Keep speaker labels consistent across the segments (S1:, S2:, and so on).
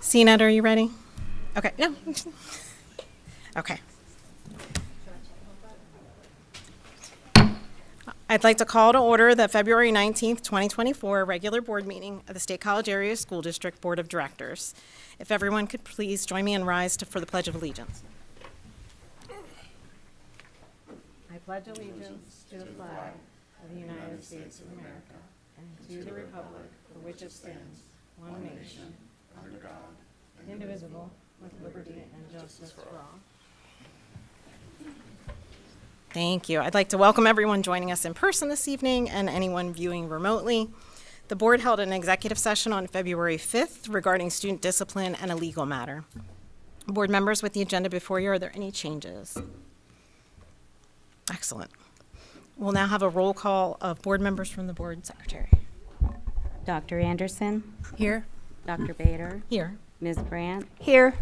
S1: CNET, are you ready? Okay. No. Okay. I'd like to call to order the February 19th, 2024 regular board meeting of the State College Area School District Board of Directors. If everyone could please join me and rise for the Pledge of Allegiance. I pledge allegiance to the flag of the United States of America and to the republic for which it stands, one nation, under God, indivisible, with liberty and justice for all. Thank you. I'd like to welcome everyone joining us in person this evening and anyone viewing remotely. The board held an executive session on February 5th regarding student discipline and a legal matter. Board members, with the agenda before you, are there any changes? Excellent. We'll now have a roll call of board members from the board secretary.
S2: Dr. Anderson,
S1: Here.
S2: Dr. Bader,
S1: Here.
S2: Ms. Brandt,
S3: Here.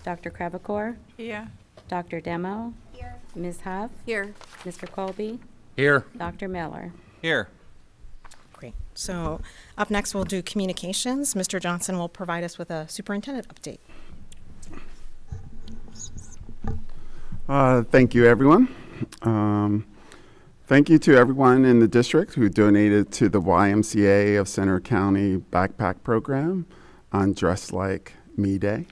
S2: Dr. Krevakor,
S3: Here.
S2: Dr. Demo,
S3: Here.
S2: Ms. Huff,
S3: Here.
S2: Mr. Colby,
S4: Here.
S2: Dr. Miller.
S4: Here.
S1: Great. So up next, we'll do communications. Mr. Johnson will provide us with a superintendent update.
S5: Thank you, everyone. Thank you to everyone in the district who donated to the YMCA of Center County Backpack Program on Dress Like Me Day.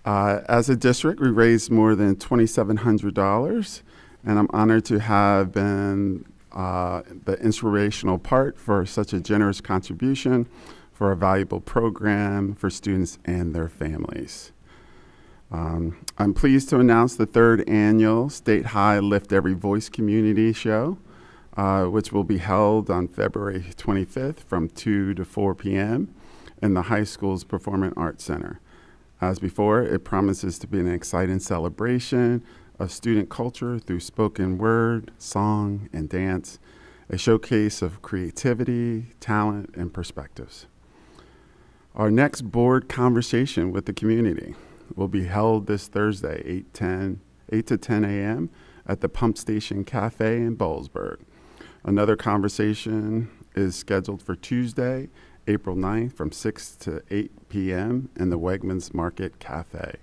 S5: As a district, we raised more than $2,700, and I'm honored to have been the inspirational part for such a generous contribution for a valuable program for students and their families. I'm pleased to announce the third annual State High Lift Every Voice Community Show, which will be held on February 25th from 2 to 4 p.m. in the high school's Performing Arts Center. As before, it promises to be an exciting celebration of student culture through spoken word, song, and dance, a showcase of creativity, talent, and perspectives. Our next board conversation with the community will be held this Thursday, 8 to 10 a.m. at the Pump Station Cafe in Boalsburg. Another conversation is scheduled for Tuesday, April 9th from 6 to 8 p.m. in the Wegmans Market Cafe.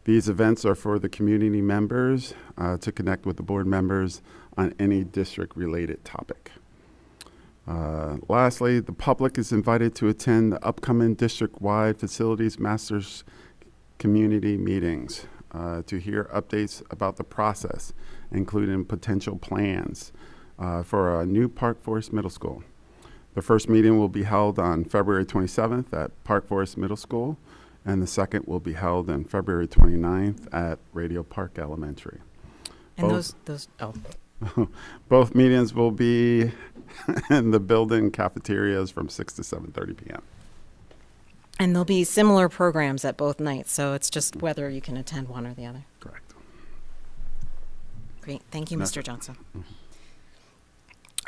S5: These events are for the community members to connect with the board members on any district-related topic. Lastly, the public is invited to attend the upcoming district-wide Facilities Masters community meetings to hear updates about the process, including potential plans for a new Park Forest Middle School. The first meeting will be held on February 27th at Park Forest Middle School, and the second will be held on February 29th at Radio Park Elementary.
S1: And
S5: Both meetings will be in the building cafeterias from 6 to 7:30 p.m.
S1: And there'll be similar programs at both nights, so it's just whether you can attend one or the other.
S5: Correct.
S1: Great. Thank you, Mr. Johnson.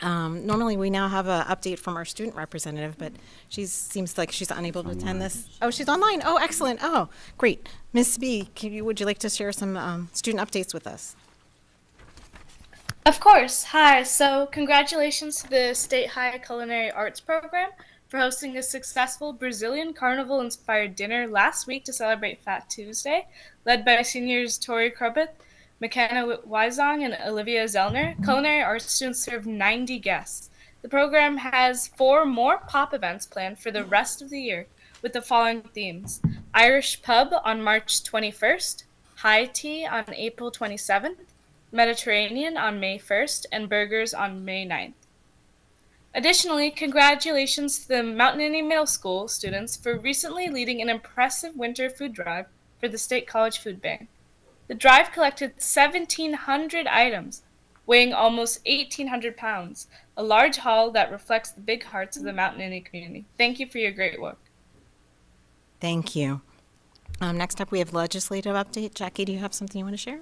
S1: Normally, we now have an update from our student representative, but she seems like she's unable to attend this. Oh, she's online. Oh, excellent. Oh, great. Ms. B, would you like to share some student updates with us?
S6: Of course. Hi. So congratulations to the State High Culinary Arts Program for hosting a successful Brazilian carnival-inspired dinner last week to celebrate Fat Tuesday, led by seniors Tori Krubit, McKenna Weizong, and Olivia Zellner. Culinary arts students served 90 guests. The program has 4 more pop events planned for the rest of the year with the following themes: Irish Pub on March 21st, High Tea on April 27th, Mediterranean on May 1st, and Burgers on May 9th. Additionally, congratulations to the Mountain Indian Middle School students for recently leading an impressive winter food drive for the State College Food Bank. The drive collected 1,700 items, weighing almost 1,800 pounds, a large haul that reflects the big hearts of the Mountain Indian community. Thank you for your great work.
S1: Thank you. Next up, we have legislative update. Jackie, do you have something you want to share?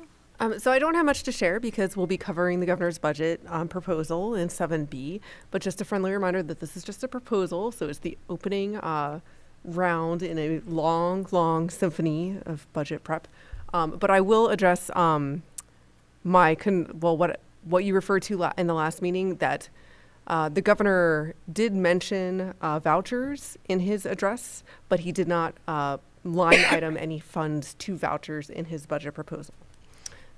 S3: So I don't have much to share because we'll be covering the governor's budget proposal in 7B, but just a friendly reminder that this is just a proposal, so it's the opening round in a long symphony of budget prep. But I will address what you referred to in the last meeting, that the governor did mention vouchers in his address, but he did not line item any funds to vouchers in his budget proposal.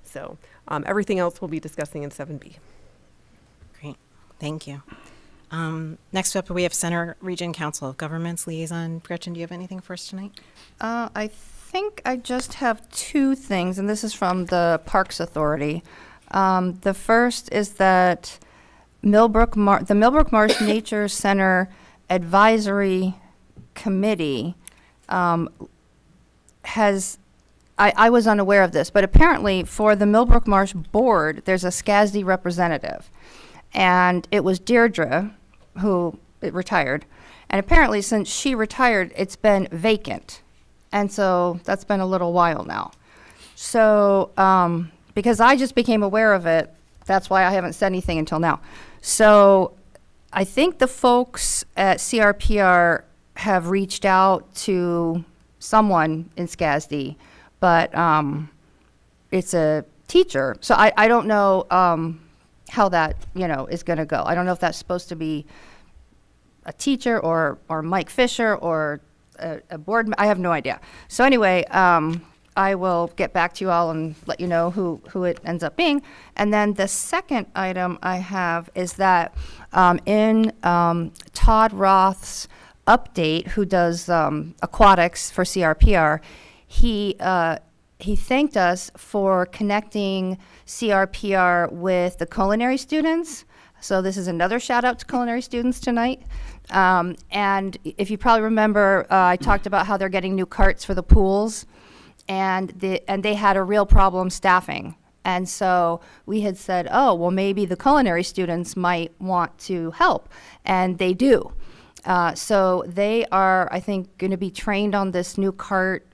S3: So everything else we'll be discussing in 7B.
S1: Great, thank you. Next up, we have Center Region Council of Governments Liaison. Gretchen, do you have anything for us tonight?
S4: I think I just have two things, and this is from the Parks Authority. The first is that the Millbrook Marsh Nature Center Advisory Committee has, I was unaware of this, but apparently for the Millbrook Marsh Board, there's a SCASD representative. And it was Deirdre who retired. And apparently since she retired, it's been vacant. And so that's been a little while now. So because I just became aware of it, that's why I haven't said anything until now. So I think the folks at CRPR have reached out to someone in SCASD, but it's a teacher. So I don't know how that, is going to go. I don't know if that's supposed to be a teacher or Mike Fisher or a board. I have no idea. So anyway, I will get back to you all and let you know who it ends up being. And then the second item I have is that in Todd Roth's update, who does aquatics for CRPR, he thanked us for connecting CRPR with the culinary students. So this is another shout out to culinary students tonight. And if you probably remember, I talked about how they're getting new carts for the pools, and they had a real problem staffing. And so we had said, oh, well, maybe the culinary students might want to help, and they do. So they are, I think, going to be trained on this new cart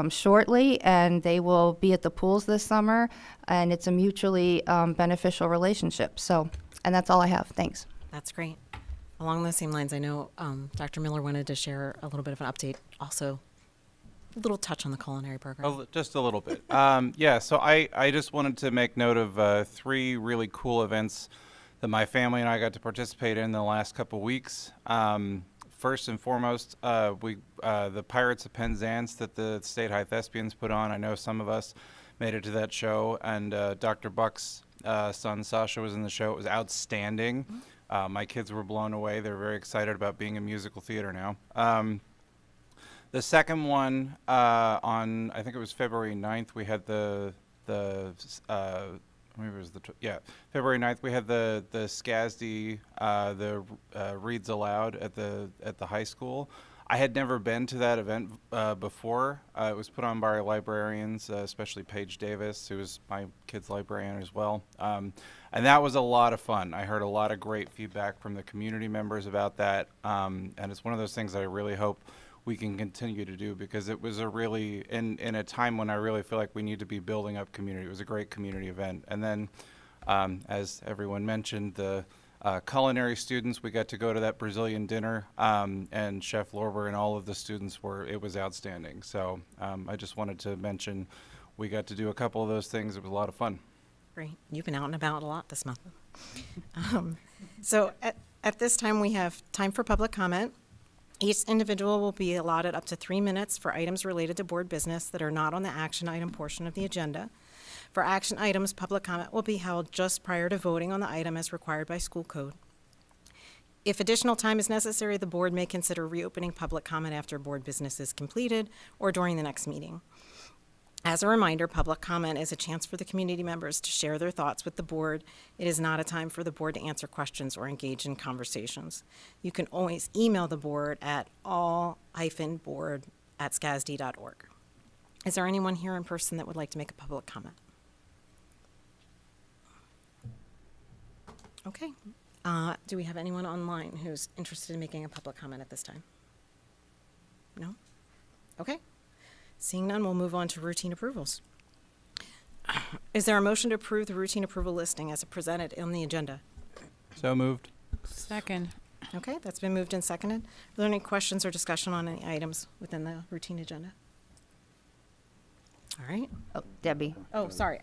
S4: shortly, and they will be at the pools this summer, and it's a mutually beneficial relationship. So, and that's all I have. Thanks.
S1: That's great. Along those same lines, I know Dr. Miller wanted to share a little bit of an update, also a little touch on the culinary program.
S7: Just a little bit. Yeah, so I just wanted to make note of 3 really cool events that my family and I got to participate in the last couple weeks. First and foremost, the Pirates of Penzance that the State High Thespians put on. I know some of us made it to that show, and Dr. Buck's son Sasha was in the show. It was outstanding. My kids were blown away. They're very excited about being in musical theater now. The second one, on I think it was February 9th, we had February 9th, we had the SCASD, Reads Aloud at the high school. I had never been to that event before. It was put on by our librarians, especially Paige Davis, who was my kid's librarian as well. And that was a lot of fun. I heard a lot of great feedback from the community members about that. And it's one of those things that I really hope we can continue to do, because it was a really, in a time when I really feel like we need to be building up community. It was a great community event. And then, as everyone mentioned, the culinary students, we got to go to that Brazilian dinner, and Chef Lorber and all of the students it was outstanding. So I just wanted to mention we got to do a couple of those things. It was a lot of fun.
S1: Great. You've been out and about a lot this month. So at this time, we have time for public comment. Each individual will be allotted up to 3 minutes for items related to board business that are not on the action item portion of the agenda. For action items, public comment will be held just prior to voting on the item as required by school code. If additional time is necessary, the board may consider reopening public comment after board business is completed or during the next meeting. As a reminder, public comment is a chance for the community members to share their thoughts with the board. It is not a time for the board to answer questions or engage in conversations. You can always email the board at all-board@scasd.org. Is there anyone here in person that would like to make a public comment? Okay. Do we have anyone online who's interested in making a public comment at this time? No? Okay. Seeing none, we'll move on to routine approvals. Is there a motion to approve the routine approval listing as presented on the agenda?
S7: So moved.
S2: Second.
S1: Okay, that's been moved and seconded. Are there any questions or discussion on any items within the routine agenda? All right.
S4: Oh, Debbie.
S1: Oh, sorry.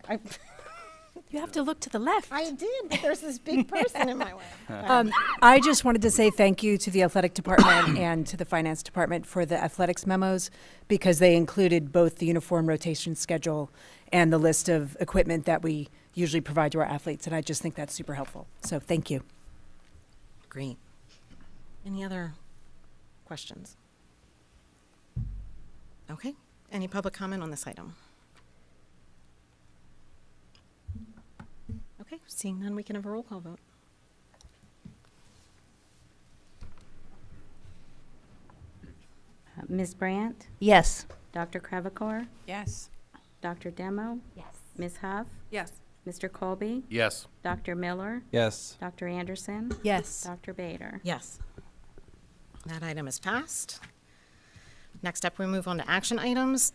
S8: You have to look to the left.
S1: I did, but there's this big person in my way.
S8: I just wanted to say thank you to the athletic department and to the finance department for the athletics memos, because they included both the uniform rotation schedule and the list of equipment that we usually provide to our athletes, and I just think that's super helpful. So thank you.
S1: Great. Any other questions? Okay. Any public comment on this item? Okay, seeing none, we can have a roll call vote.
S2: Ms. Brandt,
S4: Yes.
S2: Dr. Crevecore,
S8: Yes.
S2: Dr. Demo,
S6: Yes.
S2: Ms. Huff,
S3: Yes.
S2: Mr. Colby,
S9: Yes.
S2: Dr. Miller,
S7: Yes.
S2: Dr. Anderson,
S8: Yes.
S2: Dr. Bader.
S1: Yes. That item is passed. Next up, we move on to action items.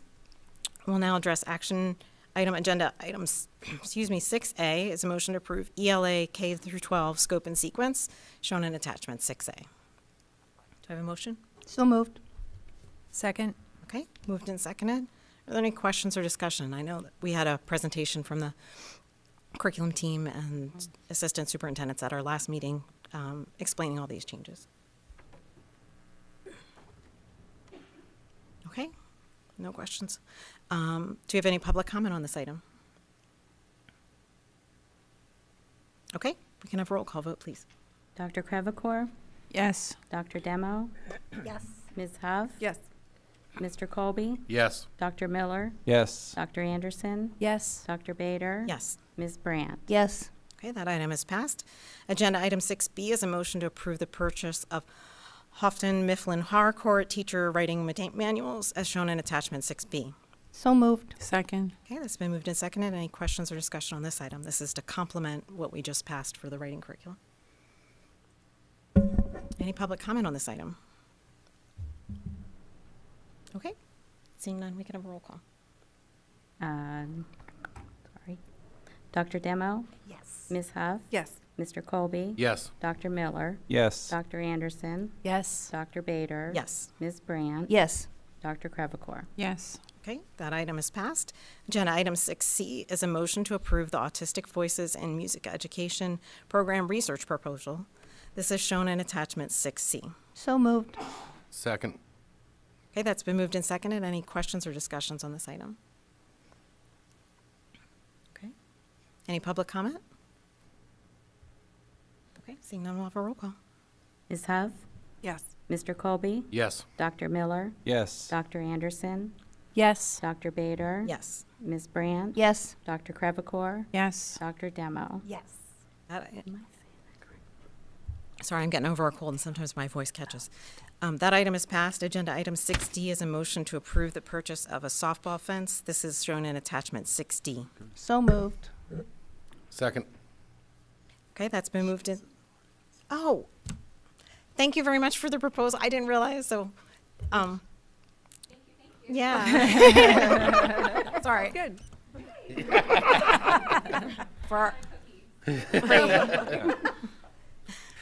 S1: We'll now address action item agenda items, 6A is a motion to approve ELA K through 12 scope and sequence shown in attachment 6A. Do I have a motion?
S4: So moved.
S8: Second.
S1: Okay, moved and seconded. Are there any questions or discussion? I know that we had a presentation from the curriculum team and assistant superintendents at our last meeting explaining all these changes. Okay, no questions. Do you have any public comment on this item? Okay, we can have a roll call vote, please.
S2: Dr. Crevecore,
S8: Yes.
S2: Dr. Demo,
S6: Yes.
S2: Ms. Huff,
S3: Yes.
S2: Mr. Colby,
S9: Yes.
S2: Dr. Miller,
S7: Yes.
S2: Dr. Anderson,
S8: Yes.
S2: Dr. Bader.
S1: Yes.
S2: Ms. Brandt.
S4: Yes.
S1: Okay, that item is passed. Agenda item 6B is a motion to approve the purchase of Houghton Mifflin Harcourt teacher writing manuals as shown in attachment 6B.
S4: So moved.
S8: Second.
S1: Okay, that's been moved and seconded. Any questions or discussion on this item? This is to complement what we just passed for the writing curriculum. Any public comment on this item? Okay, seeing none, we can have a roll call.
S2: Sorry. Dr. Demo,
S6: Yes.
S2: Ms. Huff,
S3: Yes.
S2: Mr. Colby,
S9: Yes.
S2: Dr. Miller,
S7: Yes.
S2: Dr. Anderson,
S8: Yes.
S2: Dr. Bader.
S1: Yes.
S2: Ms. Brandt.
S4: Yes.
S2: Dr. Crevecore.
S8: Yes.
S1: Okay, that item is passed. Agenda item 6C is a motion to approve the Autistic Voices in Music Education Program Research Proposal. This is shown in attachment 6C.
S4: So moved.
S9: Second.
S1: Okay, that's been moved and seconded. Any questions or discussions on this item? Okay. Any public comment? Okay, seeing none, we'll have a roll call.
S2: Ms. Huff,
S3: Yes.
S2: Mr. Colby,
S9: Yes.
S2: Dr. Miller,
S7: Yes.
S2: Dr. Anderson,
S8: Yes.
S2: Dr. Bader.
S1: Yes.
S2: Ms. Brandt.
S4: Yes.
S2: Dr. Crevecore,
S8: Yes.
S2: Dr. Demo.
S6: Yes.
S1: Sorry, I'm getting over a cold and sometimes my voice catches. That item is passed. Agenda item 6D is a motion to approve the purchase of a softball fence. This is shown in attachment 6D.
S4: So moved.
S9: Second.
S1: Okay, that's been moved in. Oh, thank you very much for the proposal. I didn't realize, so, yeah. Sorry.
S3: Good.
S1: For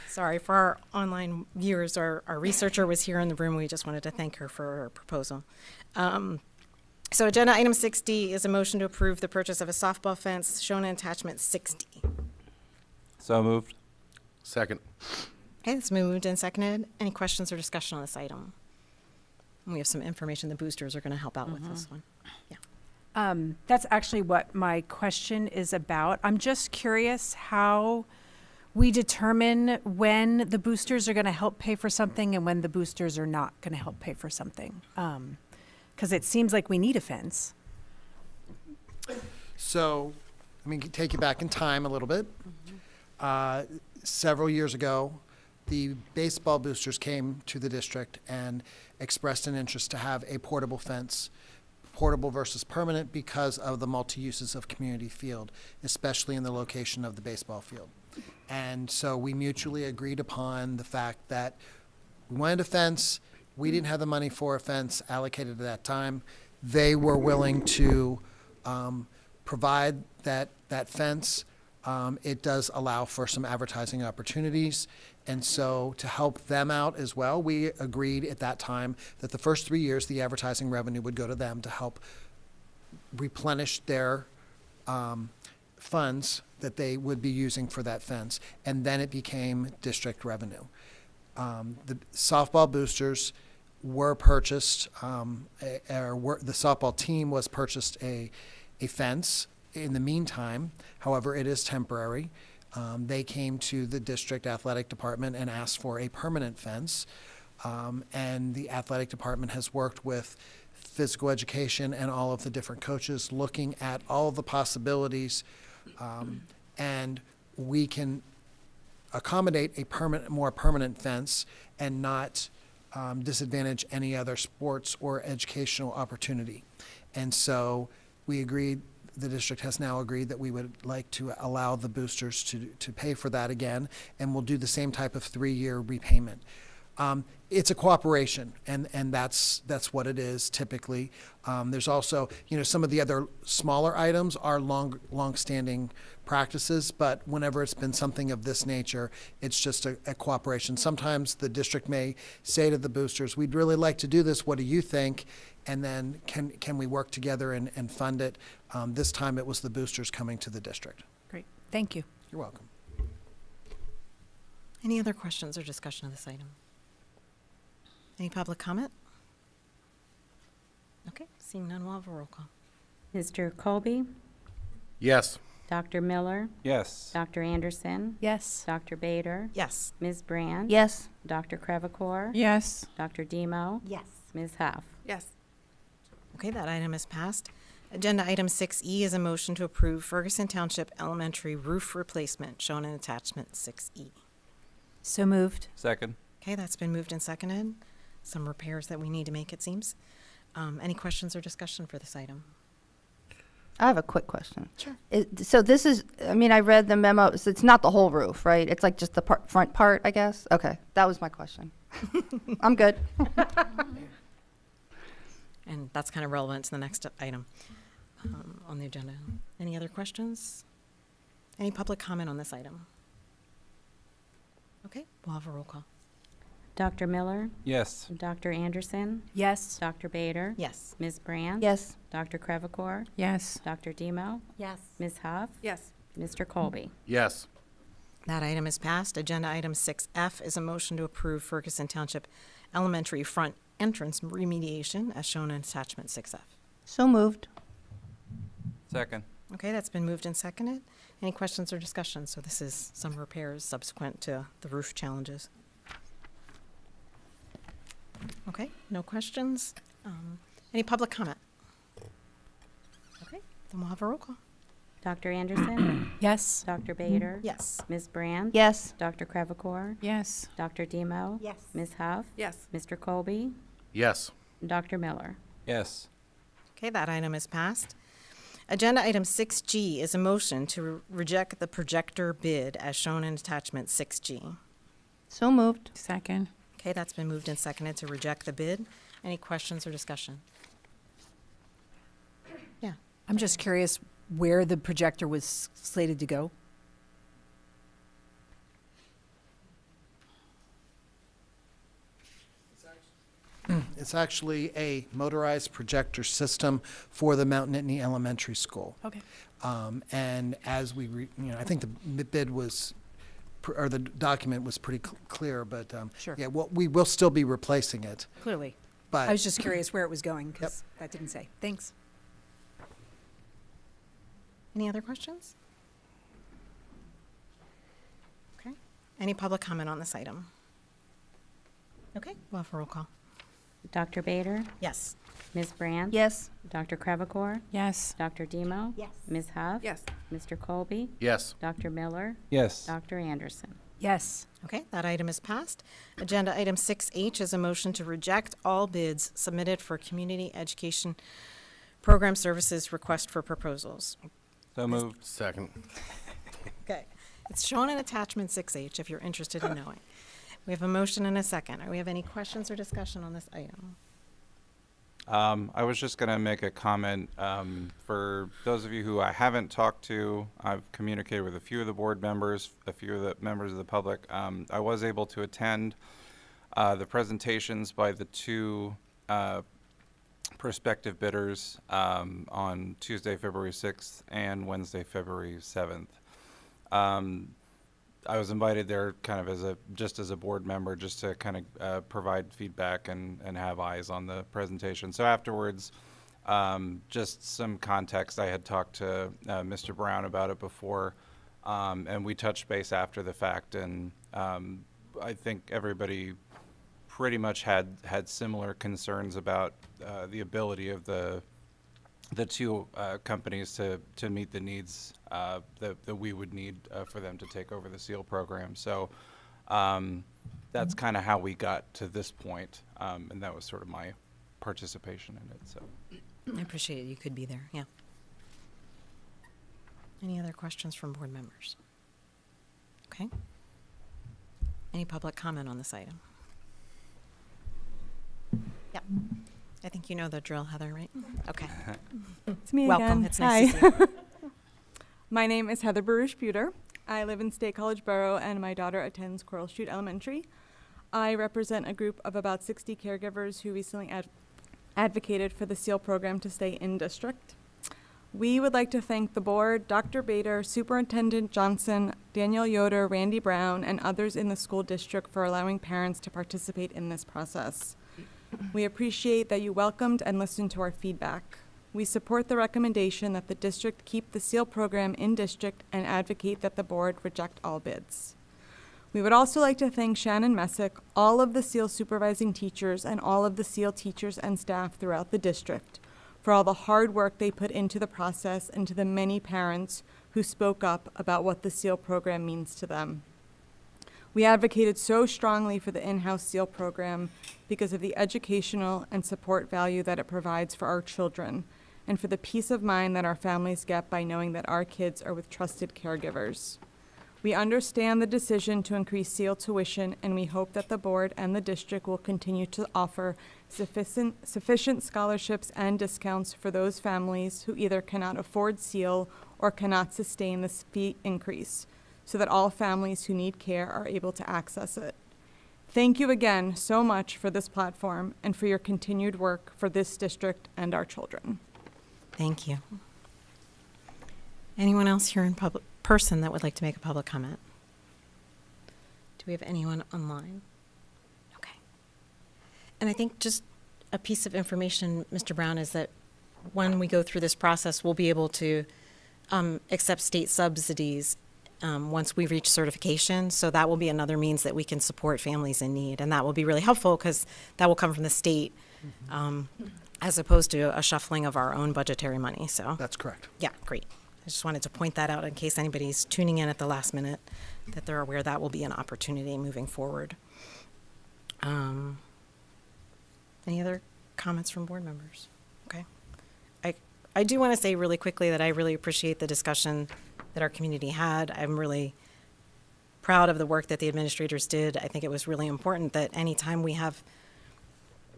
S1: Sorry, for our online viewers, our researcher was here in the room. We just wanted to thank her for her proposal. So agenda item 6D is a motion to approve the purchase of a softball fence shown in attachment 6D.
S7: So moved.
S9: Second.
S1: Okay, it's been moved and seconded. Any questions or discussion on this item? And we have some information. The boosters are going to help out with this one. Yeah.
S8: That's actually what my question is about. I'm just curious how we determine when the boosters are going to help pay for something and when the boosters are not going to help pay for something. Because it seems like we need a fence.
S10: So, let me take you back in time a little bit. Several years ago, the baseball boosters came to the district and expressed an interest to have a portable fence, portable versus permanent, because of the multi-uses of community field, especially in the location of the baseball field. And so we mutually agreed upon the fact that we wanted a fence. We didn't have the money for a fence allocated at that time. They were willing to provide that fence. It does allow for some advertising opportunities. And so to help them out as well, we agreed at that time that the first 3 years, the advertising revenue would go to them to help replenish their funds that they would be using for that fence, and then it became district revenue. The softball boosters were purchased, the softball team was purchased a fence in the meantime. However, it is temporary. They came to the district athletic department and asked for a permanent fence. And the athletic department has worked with physical education and all of the different coaches looking at all the possibilities. And we can accommodate a more permanent fence and not disadvantage any other sports or educational opportunity. And so we agreed, the district has now agreed that we would like to allow the boosters to pay for that again, and we'll do the same type of 3-year repayment. It's a cooperation, and that's what it is typically. There's also, some of the other smaller items are long-standing practices, but whenever it's been something of this nature, it's just a cooperation. Sometimes the district may say to the boosters, "We'd really like to do this. What do you think?" And then can we work together and fund it? This time it was the boosters coming to the district.
S8: Great. Thank you.
S10: You're welcome.
S1: Any other questions or discussion of this item? Any public comment? Okay, seeing none, we'll have a roll call.
S2: Mr. Colby,
S9: Yes.
S2: Dr. Miller,
S7: Yes.
S2: Dr. Anderson,
S8: Yes.
S2: Dr. Bader,
S1: Yes.
S2: Ms. Brand,
S4: Yes.
S2: Dr. Crevecore,
S8: Yes.
S2: Dr. Demo,
S4: Yes.
S2: Ms. Huff.
S3: Yes.
S1: Okay, that item is passed. Agenda item 6E is a motion to approve Ferguson Township Elementary roof replacement, shown in attachment 6E.
S8: So moved.
S7: Second.
S1: Okay, that's been moved and seconded. Some repairs that we need to make, it seems. Any questions or discussion for this item?
S4: I have a quick question.
S1: Sure.
S4: So this is, I read the memo, so it's not the whole roof, right? It's like just the front part, I guess? Okay, that was my question. I'm good.
S1: And that's kind of relevant to the next item on the agenda. Any other questions? Any public comment on this item? Okay, we'll have a roll call.
S2: Dr. Miller,
S7: Yes.
S2: Dr. Anderson,
S8: Yes.
S2: Dr. Bader,
S1: Yes.
S2: Ms. Brand,
S4: Yes.
S2: Dr. Crevecore,
S8: Yes.
S2: Dr. Demo,
S4: Yes.
S2: Ms. Huff,
S3: Yes.
S2: Mr. Colby.
S9: Yes.
S1: That item is passed. Agenda item 6F is a motion to approve Ferguson Township Elementary front entrance remediation as shown in attachment 6F.
S4: So moved.
S7: Second.
S1: Okay, that's been moved and seconded. Any questions or discussion? So this is some repairs subsequent to the roof challenges. Okay, no questions. Any public comment? Okay, then we'll have a roll call.
S2: Dr. Anderson,
S8: Yes.
S2: Dr. Bader,
S1: Yes.
S2: Ms. Brand,
S4: Yes.
S2: Dr. Crevecore,
S8: Yes.
S2: Dr. Demo,
S4: Yes.
S2: Ms. Huff,
S3: Yes.
S2: Mr. Colby,
S9: Yes.
S2: Dr. Miller.
S7: Yes.
S1: Okay, that item is passed. Agenda item 6G is a motion to reject the projector bid as shown in attachment 6G.
S4: So moved.
S8: Second.
S1: Okay, that's been moved and seconded to reject the bid. Any questions or discussion? Yeah.
S8: I'm just curious where the projector was slated to go.
S10: It's actually a motorized projector system for the Mount Nittany Elementary School.
S8: Okay.
S10: And as we, I think the bid was, or the document was pretty clear, but
S8: Sure.
S10: yeah, we will still be replacing it.
S8: Clearly.
S10: But
S8: I was just curious where it was going because that didn't say. Thanks.
S1: Any other questions? Okay. Any public comment on this item? Okay, we'll have a roll call.
S2: Dr. Bader,
S1: Yes.
S2: Ms. Brand,
S4: Yes.
S2: Dr. Crevecore,
S8: Yes.
S2: Dr. Demo,
S4: Yes.
S2: Ms. Huff,
S3: Yes.
S2: Mr. Colby,
S9: Yes.
S2: Dr. Miller,
S7: Yes.
S2: Dr. Anderson.
S8: Yes.
S1: Okay, that item is passed. Agenda item 6H is a motion to reject all bids submitted for community education program services request for proposals.
S7: So moved.
S9: Second.
S1: Okay, it's shown in attachment 6H if you're interested in knowing. We have a motion and a second. Do we have any questions or discussion on this item?
S7: I was just going to make a comment. For those of you who I haven't talked to, I've communicated with a few of the board members, a few of the members of the public. I was able to attend the presentations by the two prospective bidders on Tuesday, February 6th and Wednesday, February 7th. I was invited there kind of just as a board member, just to kind of provide feedback and have eyes on the presentation. So afterwards, just some context. I had talked to Mr. Brown about it before, and we touched base after the fact, and I think everybody pretty much had similar concerns about the ability of the two companies to meet the needs that we would need for them to take over the SEAL program. So that's kind of how we got to this point, and that was sort of my participation in it. So
S1: I appreciate you could be there, yeah. Any other questions from board members? Okay. Any public comment on this item? Yep. I think you know the drill, Heather, right? Okay.
S11: It's me
S1: Welcome.
S11: again.
S1: It's nice to see you.
S11: My name is Heather Baruch-Buter. I live in State College Borough, and my daughter attends Coral Street Elementary. I represent a group of about 60 caregivers who recently advocated for the SEAL program to stay in district. We would like to thank the board, Dr. Bader, Superintendent Johnson, Danielle Yoder, Randy Brown, and others in the school district for allowing parents to participate in this process. We appreciate that you welcomed and listened to our feedback. We support the recommendation that the district keep the SEAL program in district and advocate that the board reject all bids. We would also like to thank Shannon Messick, all of the SEAL supervising teachers, and all of the SEAL teachers and staff throughout the district for all the hard work they put into the process, and to the many parents who spoke up about what the SEAL program means to them. We advocated so strongly for the in-house SEAL program because of the educational and support value that it provides for our children, and for the peace of mind that our families get by knowing that our kids are with trusted caregivers. We understand the decision to increase SEAL tuition, and we hope that the board and the district will continue to offer sufficient scholarships and discounts for those families who either cannot afford SEAL or cannot sustain this fee increase, so that all families who need care are able to access it. Thank you again so much for this platform and for your continued work for this district and our children.
S1: Thank you. Anyone else here in person that would like to make a public comment? Do we have anyone online? Okay. And I think just a piece of information, Mr. Brown, is that when we go through this process, we'll be able to accept state subsidies once we reach certification. So that will be another means that we can support families in need. And that will be really helpful because that will come from the state as opposed to a shuffling of our own budgetary money. So
S10: That's correct.
S1: yeah, great. I just wanted to point that out in case anybody's tuning in at the last minute, that they're aware that will be an opportunity moving forward. Any other comments from board members? Okay. I do want to say really quickly that I really appreciate the discussion that our community had. I'm really proud of the work that the administrators did. I think it was really important that anytime we have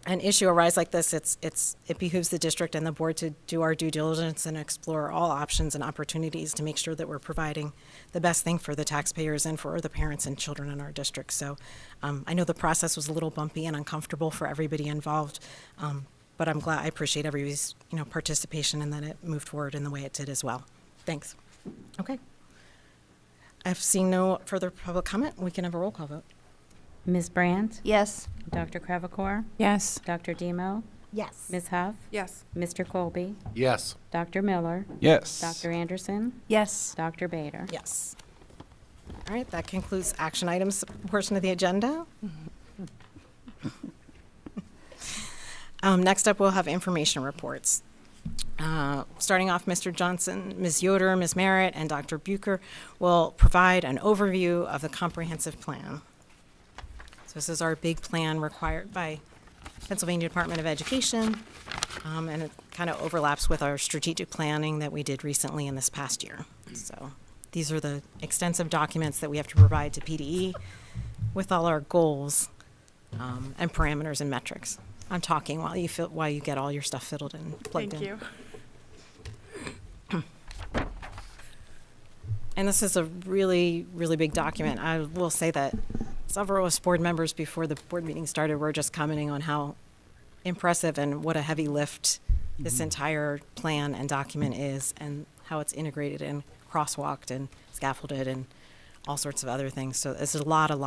S1: an issue arise like this, it behooves the district and the board to do our due diligence and explore all options and opportunities to make sure that we're providing the best thing for the taxpayers and for the parents and children in our district. So I know the process was a little bumpy and uncomfortable for everybody involved, but I'm glad, I appreciate everybody's participation and that it moved forward in the way it did as well. Thanks. Okay. I've seen no further public comment. We can have a roll call vote.
S2: Ms. Brandt?
S4: Yes.
S2: Dr. Cravacor?
S8: Yes.
S2: Dr. Demo?
S1: Yes.
S2: Ms. Huff?
S3: Yes.
S2: Mr. Colby?
S9: Yes.
S2: Dr. Miller?
S7: yes.
S2: Dr. Anderson?
S8: Yes.
S2: Dr. Bader?
S1: Yes. All right, that concludes action items portion of the agenda. Next up, we'll have information reports. Starting off, Mr. Johnson, Ms. Yoder, Ms. Merritt, and Dr. Bucher will provide an overview of the comprehensive plan. So this is our big plan required by Pennsylvania Department of Education, and it kind of overlaps with our strategic planning that we did recently in this past year. So these are the extensive documents that we have to provide to PDE with all our goals and parameters and metrics. I'm talking while you get all your stuff fiddled and plugged in.
S11: Thank you.
S1: And this is a really, really big document. I will say that several of us board members before the board meeting started were just commenting on how impressive and what a heavy lift this entire plan and document is, and how it's integrated and crosswalked and scaffolded and all sorts of other things. So it's a lot of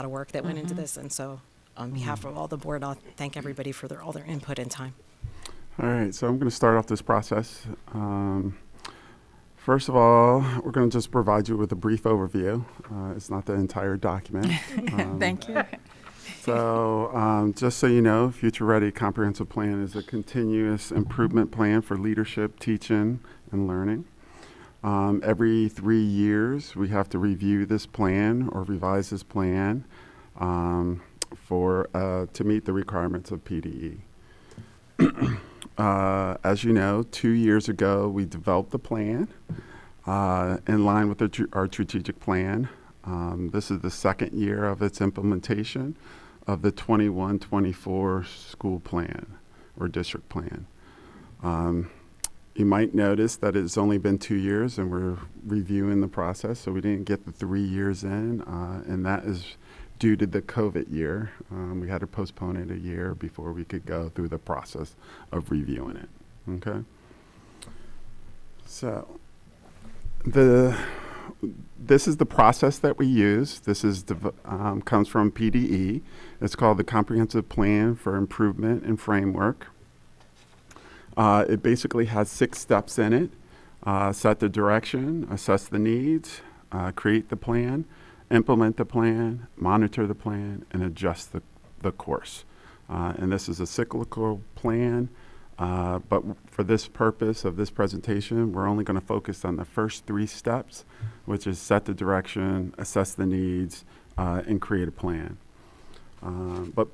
S1: work that went into this. And so on behalf of all the board, I'll thank everybody for all their input and time.
S5: All right, so I'm going to start off this process. First of all, we're going to just provide you with a brief overview. It's not the entire document.
S2: Thank you.
S5: So just so you know, Future Ready Comprehensive Plan is a continuous improvement plan for leadership, teaching, and learning. Every 3 years, we have to review this plan or revise this plan to meet the requirements of PDE. As you know, 2 years ago, we developed the plan in line with our strategic plan. This is the second year of its implementation of the 21-24 school plan or district plan. You might notice that it's only been 2 years and we're reviewing the process, so we didn't get the 3 years in, and that is due to the COVID year. We had to postpone it a year before we could go through the process of reviewing it, okay? So this is the process that we use. This is comes from PDE. It's called the Comprehensive Plan for Improvement and Framework. It basically has 6 steps in it. Set the direction, assess the needs, create the plan, implement the plan, monitor the plan, and adjust the course. And this is a cyclical plan, but for this purpose of this presentation, we're only going to focus on the first 3 steps, which is set the direction, assess the needs, and create a plan. But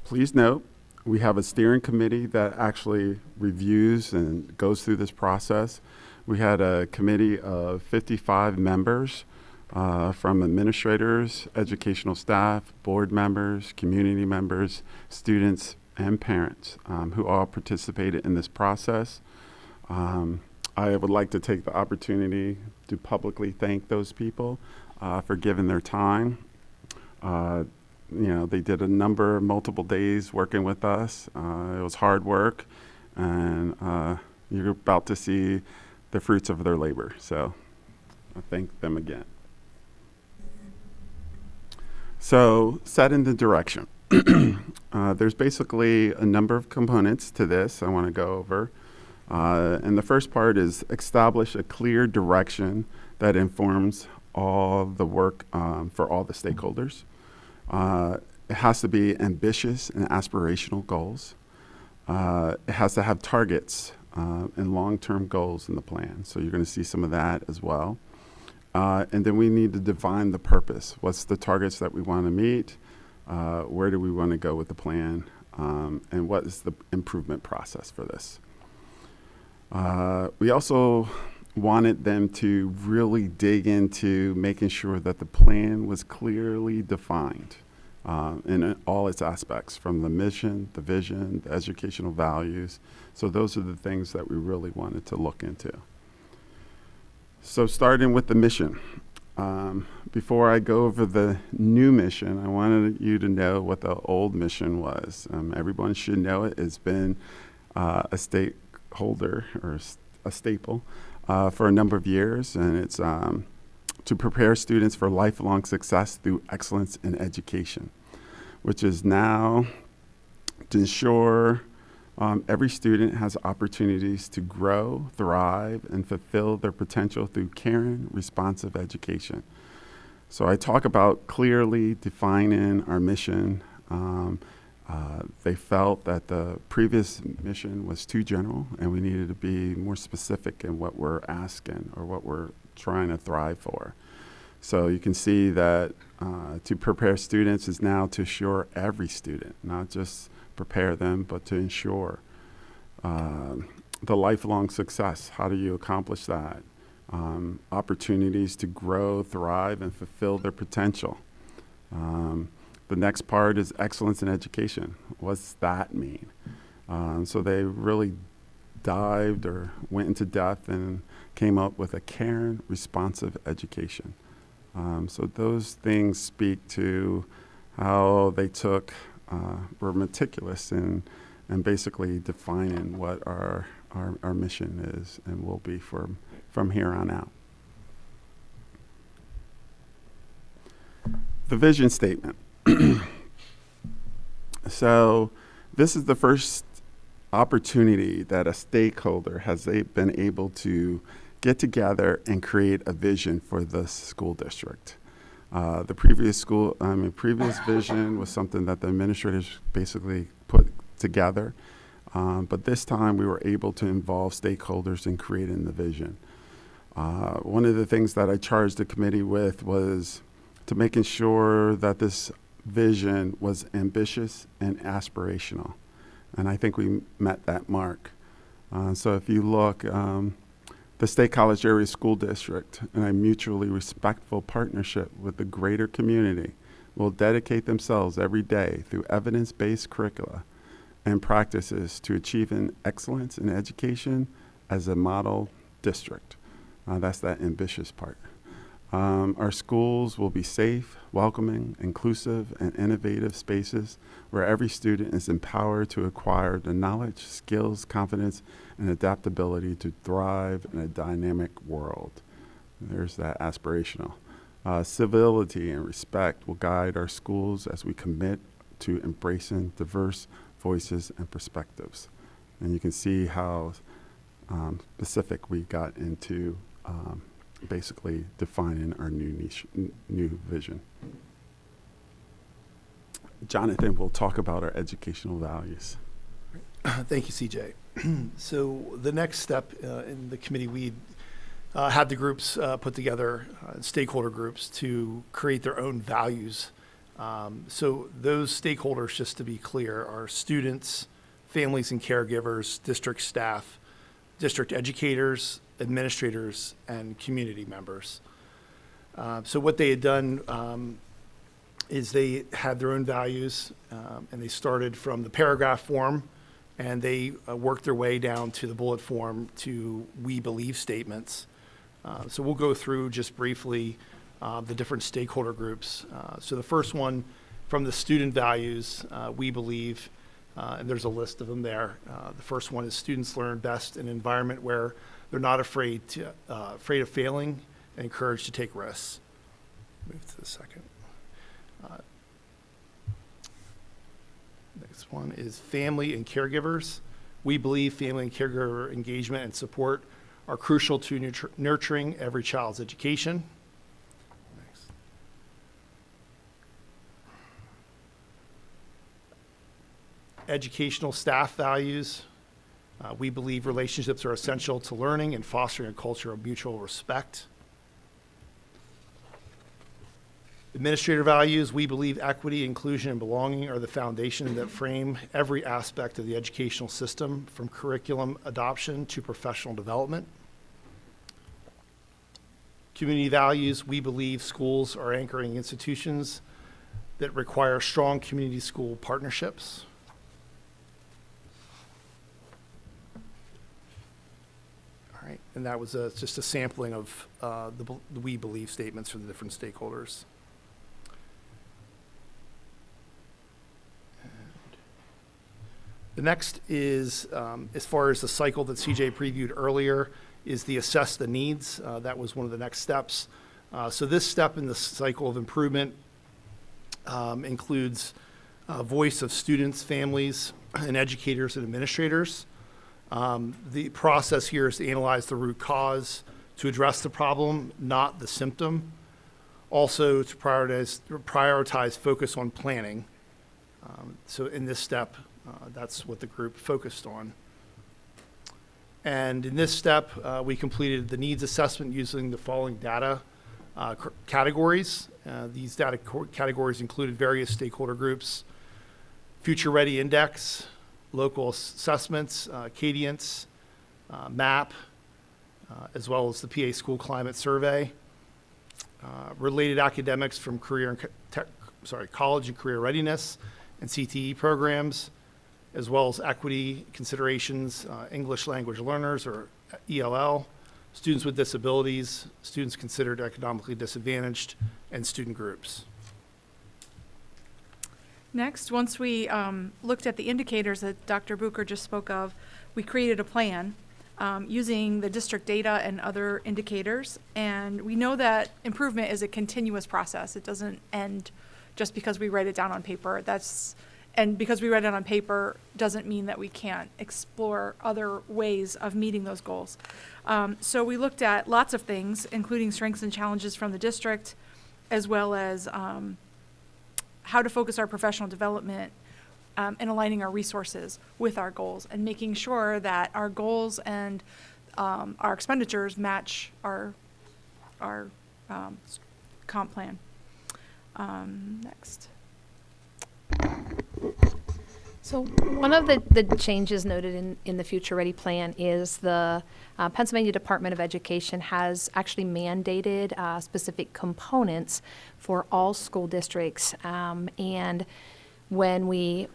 S5: please note, we have a steering committee that actually reviews and goes through this process. We had a committee of 55 members from administrators, educational staff, board members, community members, students, and parents who all participated in this process. I would like to take the opportunity to publicly thank those people for giving their time. They did multiple days working with us. It was hard work, and you're about to see the fruits of their labor. So I thank them again. So setting the direction. There's basically a number of components to this I want to go over. And the first part is establish a clear direction that informs all the work for all the stakeholders. It has to be ambitious and aspirational goals. It has to have targets and long-term goals in the plan. So you're going to see some of that as well. And then we need to define the purpose. What's the targets that we want to meet? Where do we want to go with the plan? And what is the improvement process for this? We also wanted them to really dig into making sure that the plan was clearly defined in all its aspects, from the mission, the vision, the educational values. So those are the things that we really wanted to look into. So starting with the mission. Before I go over the new mission, I wanted you to know what the old mission was. Everyone should know it. It's been a stakeholder or a staple for a number of years, and it's to prepare students for lifelong success through excellence in education, which is now to ensure every student has opportunities to grow, thrive, and fulfill their potential through caring, responsive education. So I talk about clearly defining our mission. They felt that the previous mission was too general, and we needed to be more specific in what we're asking or what we're trying to thrive for. So you can see that to prepare students is now to assure every student, not just prepare them, but to ensure the lifelong success. How do you accomplish that? Opportunities to grow, thrive, and fulfill their potential. The next part is excellence in education. What's that mean? So they really dived or went into depth and came up with a caring, responsive education. So those things speak to how they were meticulous in and basically defining what our mission is and will be from here on out. The vision statement. So this is the first opportunity that a stakeholder has been able to get together and create a vision for the school district. The previous vision was something that the administrators basically put together, but this time we were able to involve stakeholders in creating the vision. One of the things that I charged the committee with was to making sure that this vision was ambitious and aspirational. And I think we met that mark. So if you look, the State College Area School District, in a mutually respectful partnership with the greater community, will dedicate themselves every day through evidence-based curricula and practices to achieving excellence in education as a model district. That's that ambitious part. Our schools will be safe, welcoming, inclusive, and innovative spaces where every student is empowered to acquire the knowledge, skills, confidence, and adaptability to thrive in a dynamic world. There's that aspirational. Civility and respect will guide our schools as we commit to embracing diverse voices and perspectives. And you can see how specific we got into basically defining our new vision. Jonathan will talk about our educational values.
S12: Thank you, CJ. So the next step in the committee, we had the groups put together, stakeholder groups, to create their own values. So those stakeholders, just to be clear, are students, families and caregivers, district staff, district educators, administrators, and community members. So what they had done is they had their own values, and they started from the paragraph form, and they worked their way down to the bullet form to we believe statements. So we'll go through just briefly the different stakeholder groups. So the first one, from the student values, we believe, and there's a list of them there. The first one is students learn best in an environment where they're not afraid of failing and encouraged to take risks. Move to the second. Next one is family and caregivers. We believe family and caregiver engagement and support are crucial to nurturing every child's education. Next. Educational staff values. We believe relationships are essential to learning and fostering a culture of mutual respect. Administrator values, we believe equity, inclusion, and belonging are the foundation that frame every aspect of the educational system, from curriculum adoption to professional development. Community values, we believe schools are anchoring institutions that require strong community school partnerships. All right, and that was just a sampling of the we believe statements for the different stakeholders. The next is, as far as the cycle that CJ previewed earlier, is the assess the needs. That was one of the next steps. So this step in the cycle of improvement includes voice of students, families, and educators and administrators. The process here is to analyze the root cause, to address the problem, not the symptom. Also to prioritize focus on planning. So in this step, that's what the group focused on. And in this step, we completed the needs assessment using the following data categories. These data categories included various stakeholder groups: Future Ready Index, local assessments, Cadence, MAP, as well as the PA School Climate Survey, related academics from college and career readiness and CTE programs, as well as equity considerations, English language learners, or ELL, students with disabilities, students considered economically disadvantaged, and student groups.
S13: Next, once we looked at the indicators that Dr. Bucher just spoke of, we created a plan using the district data and other indicators. And we know that improvement is a continuous process. It doesn't end just because we write it down on paper. And because we write it on paper doesn't mean that we can't explore other ways of meeting those goals. So we looked at lots of things, including strengths and challenges from the district, as well as how to focus our professional development and aligning our resources with our goals and making sure that our goals and our expenditures match our comp plan. Next.
S14: So one of the changes noted in the Future Ready plan is the Pennsylvania Department of Education has actually mandated specific components for all school districts. And when we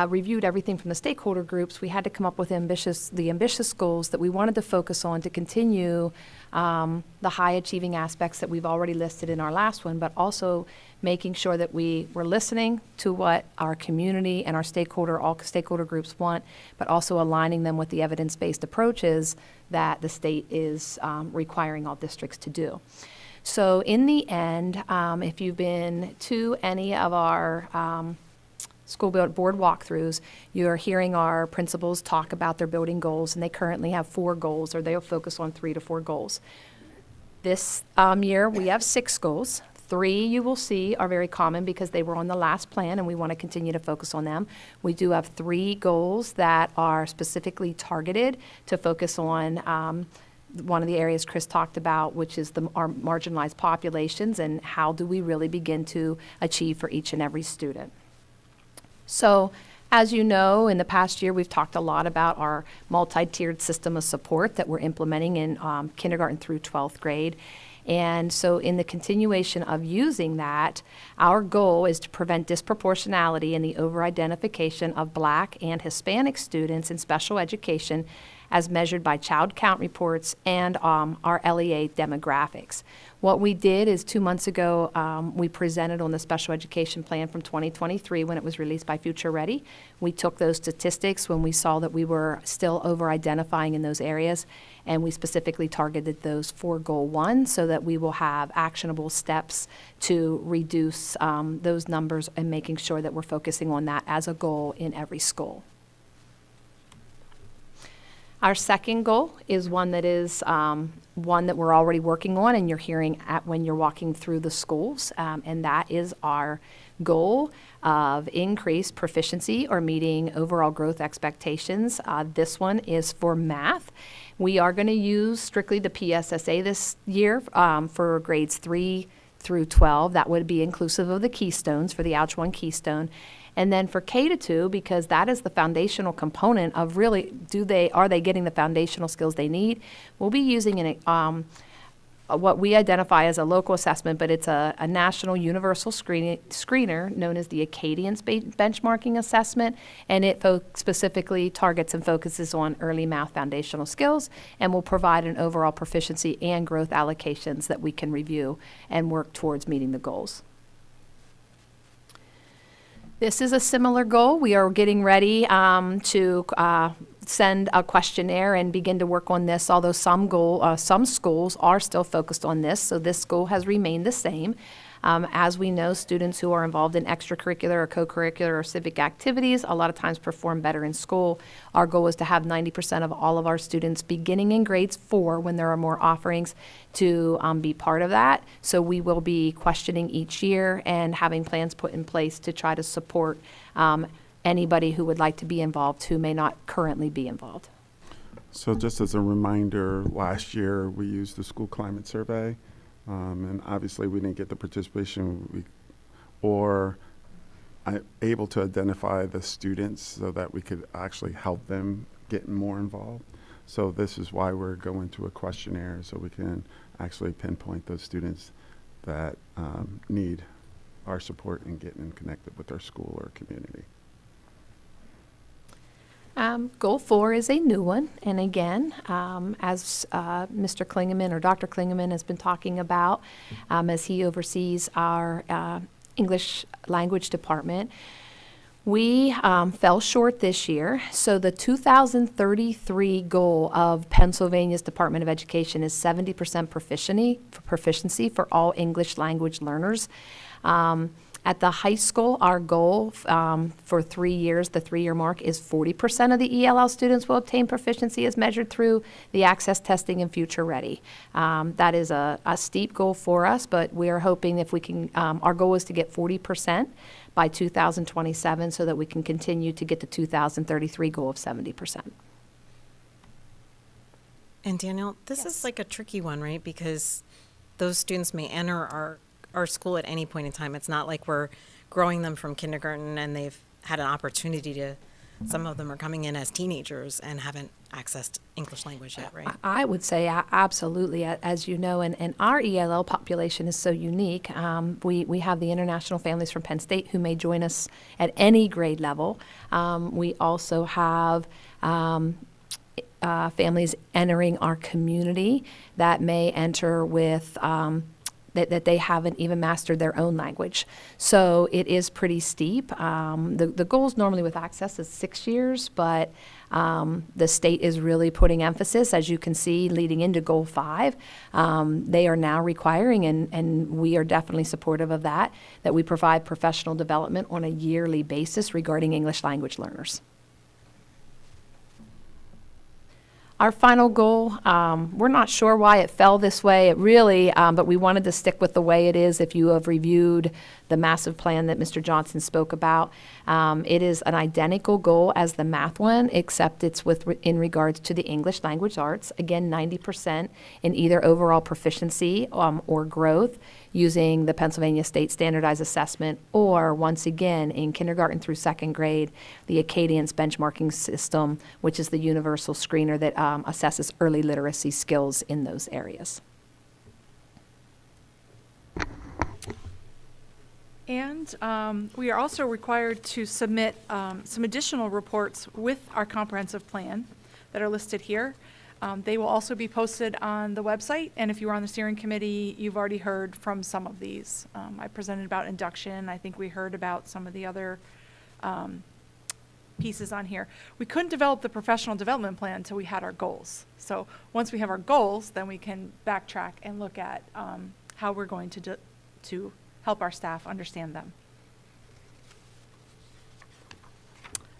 S14: reviewed everything from the stakeholder groups, we had to come up with the ambitious goals that we wanted to focus on to continue the high achieving aspects that we've already listed in our last one, but also making sure that we were listening to what our community and all stakeholder groups want, but also aligning them with the evidence-based approaches that the state is requiring all districts to do. So in the end, if you've been to any of our school board walkthroughs, you're hearing our principals talk about their building goals, and they currently have 4 goals, or they'll focus on 3 to 4 goals. This year, we have 6 goals. 3 you will see are very common because they were on the last plan, and we want to continue to focus on them. We do have 3 goals that are specifically targeted to focus on one of the areas Chris talked about, which is our marginalized populations, and how do we really begin to achieve for each and every student. So, as you know, in the past year, we've talked a lot about our multi-tiered system of support that we're implementing in kindergarten through 12th grade. And so in the continuation of using that, our goal is to prevent disproportionality in the over-identification of Black and Hispanic students in special education as measured by child count reports and our LEA demographics. What we did is 2 months ago, we presented on the special education plan from 2023 when it was released by Future Ready. We took those statistics when we saw that we were still over-identifying in those areas, and we specifically targeted those for Goal 1 so that we will have actionable steps to reduce those numbers and making sure that we're focusing on that as a goal in every school. Our second goal is one that we're already working on, and you're hearing when you're walking through the schools, and that is our goal of increased proficiency or meeting overall growth expectations. This one is for math. We are going to use strictly the PSSA this year for grades 3 through 12. That would be inclusive of the keystones for the Ouch 1 keystone. And then for K-2, because that is the foundational component of really, are they getting the foundational skills they need? We'll be using what we identify as a local assessment, but it's a national universal screener known as the Acadian benchmarking assessment, and it specifically targets and focuses on early math foundational skills and will provide an overall proficiency and growth allocations that we can review and work towards meeting the goals. This is a similar goal. We are getting ready to send a questionnaire and begin to work on this, although some schools are still focused on this, so this goal has remained the same. As we know, students who are involved in extracurricular or co-curricular or civic activities a lot of times perform better in school. Our goal is to have 90% of all of our students beginning in grades 4 when there are more offerings to be part of that. So we will be questioning each year and having plans put in place to try to support anybody who would like to be involved who may not currently be involved.
S5: So just as a reminder, last year we used the school climate survey. And obviously we didn't get the participation or able to identify the students so that we could actually help them get more involved. So this is why we're going to a questionnaire so we can actually pinpoint those students that need our support in getting connected with our school or community.
S14: Goal 4 is a new one, and again, as Mr. Klingeman or Dr. Klingeman has been talking about, as he oversees our English language department, We fell short this year, so the 2033 goal of Pennsylvania's Department of Education is 70% proficiency for all English language learners. At the high school, our goal for 3 years, the 3-year mark, is 40% of the ELL students will obtain proficiency as measured through the access testing and Future Ready. That is a steep goal for us, but we are hoping if we can, our goal is to get 40% by 2027 so that we can continue to get the 2033 goal of 70%.
S1: And Danielle, this is like a tricky one, right? Because those students may enter our school at any point in time. It's not like we're growing them from kindergarten and they've had an opportunity to, some of them are coming in as teenagers and haven't accessed English language yet, right?
S14: I would say absolutely, as you know, and our ELL population is so unique. We have the international families from Penn State who may join us at any grade level. We also have families entering our community that may enter with that they haven't even mastered their own language. So it is pretty steep. The goals normally with access is 6 years, but the state is really putting emphasis, as you can see, leading into Goal 5. They are now requiring, and we are definitely supportive of that we provide professional development on a yearly basis regarding English language learners. Our final goal, we're not sure why it fell this way. It really, but we wanted to stick with the way it is. If you have reviewed the massive plan that Mr. Johnson spoke about, it is an identical goal as the math one, except it's in regards to the English language arts. Again, 90% in either overall proficiency or growth using the Pennsylvania State Standardized Assessment, or once again in kindergarten through 2nd grade, the Acadience benchmarking system, which is the universal screener that assesses early literacy skills in those areas.
S13: And we are also required to submit some additional reports with our comprehensive plan that are listed here. They will also be posted on the website, and if you were on the steering committee, you've already heard from some of these. I presented about induction. I think we heard about some of the other pieces on here. We couldn't develop the professional development plan until we had our goals. So once we have our goals, then we can backtrack and look at how we're going to help our staff understand them.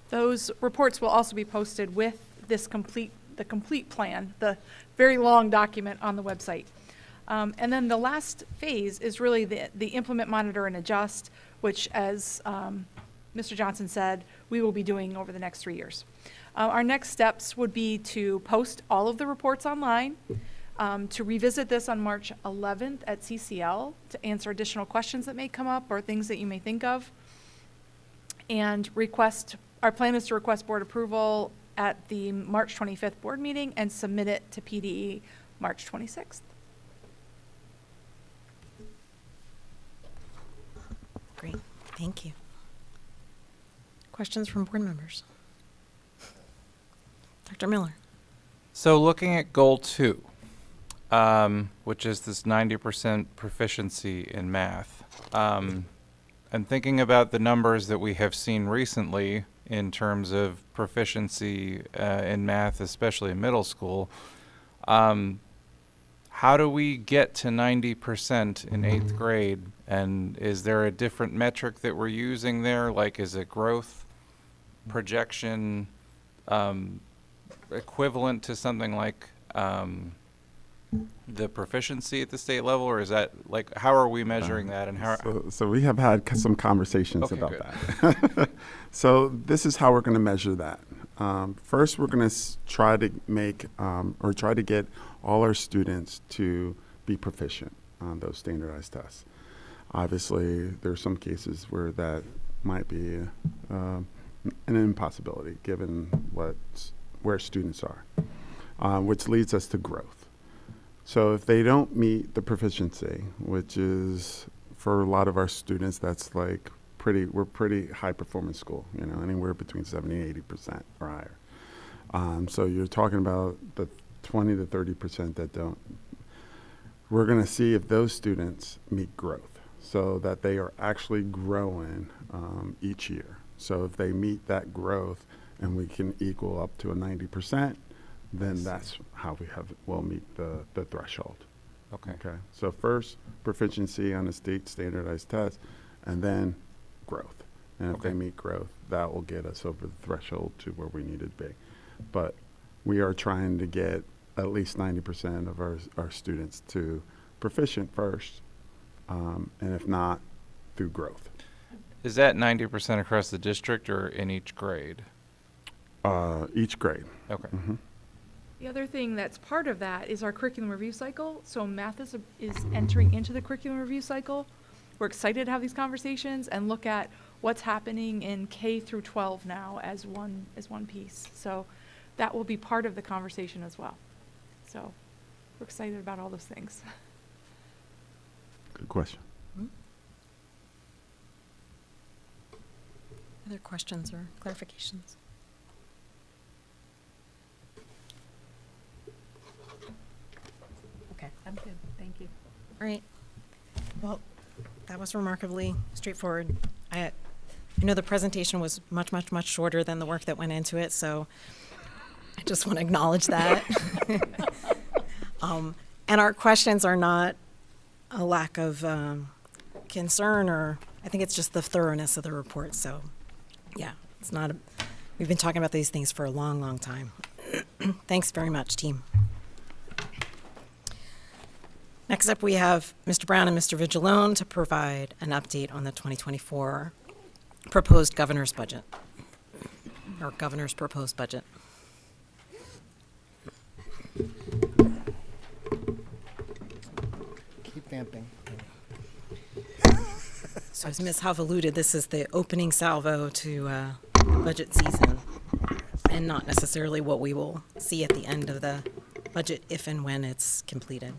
S13: Those reports will also be posted with this the complete plan, the very long document on the website. And then the last phase is really the implement, monitor, and adjust, which, as Mr. Johnson said, we will be doing over the next 3 years. Our next steps would be to post all of the reports online, to revisit this on March 11th at CCL to answer additional questions that may come up or things that you may think of, and our plan is to request board approval at the March 25th board meeting and submit it to PDE March 26th.
S1: Great, thank you. Questions from board members? Dr. Miller.
S7: So looking at goal 2, which is this 90% proficiency in math, and thinking about the numbers that we have seen recently in terms of proficiency in math, especially in middle school, how do we get to 90% in 8th grade? And is there a different metric that we're using there? Like, is it growth, projection, equivalent to something like the proficiency at the state level, or is that, like, how are we measuring that, and how?
S5: So we have had some conversations
S7: Okay,
S5: about
S7: good.
S5: that. So this is how we're going to measure that. First, we're going to try to make or try to get all our students to be proficient on those standardized tests. Obviously, there are some cases where that might be an impossibility given where students are, which leads us to growth. So if they don't meet the proficiency, which is for a lot of our students, that's like we're pretty high performance school, anywhere between 70 and 80% or higher. So you're talking about the 20 to 30% that don't. We're going to see if those students meet growth, so that they are actually growing each year. So if they meet that growth and we can equal up to a 90%, then that's how we'll meet the threshold.
S7: Okay.
S5: Okay. So first, proficiency on a state standardized test, and then growth. And if
S7: Okay.
S5: they meet growth, that will get us over the threshold to where we need to be. But we are trying to get at least 90% of our students to proficient first, and if not, through growth.
S7: Is that 90% across the district or in each grade?
S5: Each grade.
S7: Okay.
S5: Mhm.
S13: The other thing that's part of that is our curriculum review cycle. So math is entering into the curriculum review cycle. We're excited to have these conversations and look at what's happening in K through 12 now as one piece. So that will be part of the conversation as well. So we're excited about all those things.
S5: Good question.
S1: Other questions or clarifications? Okay.
S2: I'm good, thank you.
S1: All right. Well, that was remarkably straightforward. I know the presentation was much, much, much shorter than the work that went into it, so I just want to acknowledge that. And our questions are not a lack of concern, or I think it's just the thoroughness of the report. So, yeah, it's not we've been talking about these things for a long, long time. Thanks very much, team. Next up, we have Mr. Brown and Mr. Vigilone to provide an update on the 2024 proposed governor's budget, or governor's proposed budget.
S10: Keep vamping.
S1: So as Ms. Hove alluded, this is the opening salvo to budget season, and not necessarily what we will see at the end of the budget if and when it's completed.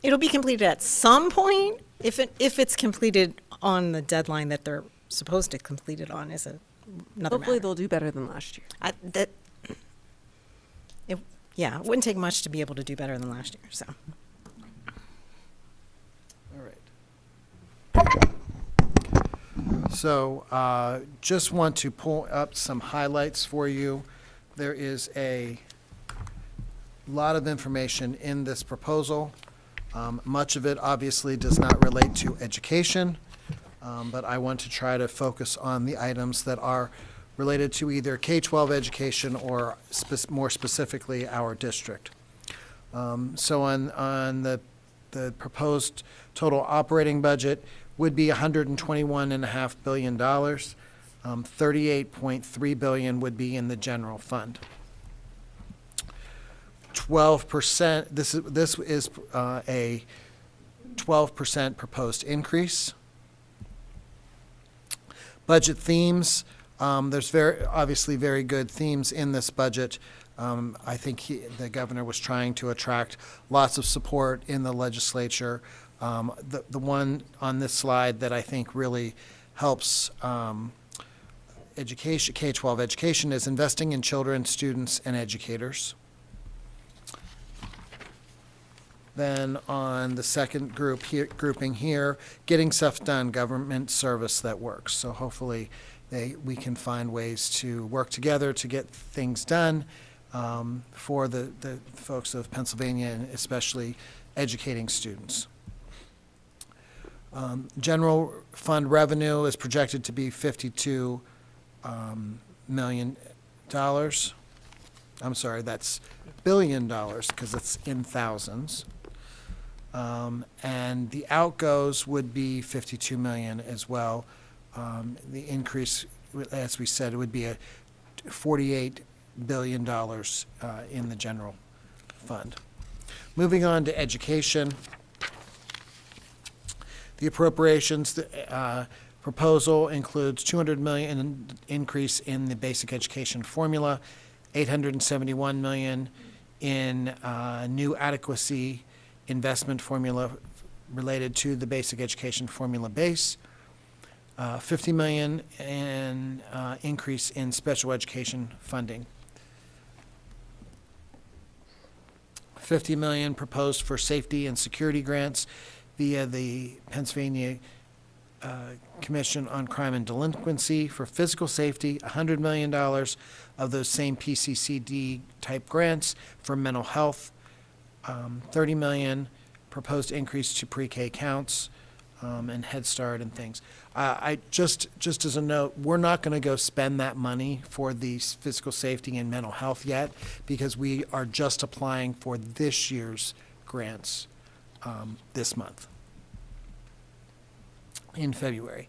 S1: It'll be completed at some point. If it's completed on the deadline that they're supposed to complete it on is another
S3: Hopefully
S1: matter.
S3: they'll do better than last year.
S1: It wouldn't take much to be able to do better than last year, so.
S10: All right. So just want to pull up some highlights for you. There is a lot of information in this proposal. Much of it obviously does not relate to education, but I want to try to focus on the items that are related to either K-12 education or more specifically our district. So on the proposed total operating budget would be $121.5 billion. 38.3 billion would be in the general fund. 12%, this is a 12% proposed increase. Budget themes, there's obviously very good themes in this budget. I think the governor was trying to attract lots of support in the legislature. The one on this slide that I think really helps education, K-12 education, is investing in children, students, and educators. Then on the second grouping here, getting stuff done, government service that works. So hopefully we can find ways to work together to get things done for the folks of Pennsylvania, and especially educating students. General fund revenue is projected to be $52 million. I'm sorry, that's $1 billion because it's in thousands. And the outgoes would be 52 million as well. The increase, as we said, would be a $48 billion in the general fund. Moving on to education. The appropriations proposal includes 200 million increase in the basic education formula, 871 million in new adequacy investment formula related to the basic education formula base, 50 million in increase in special education funding, 50 million proposed for safety and security grants via the Pennsylvania Commission on Crime and Delinquency for physical safety, $100 million of those same PCCD type grants for mental health, 30 million proposed increase to pre-K counts, and Head Start and things. I just as a note, we're not going to go spend that money for the physical safety and mental health yet, because we are just applying for this year's grants this month in February.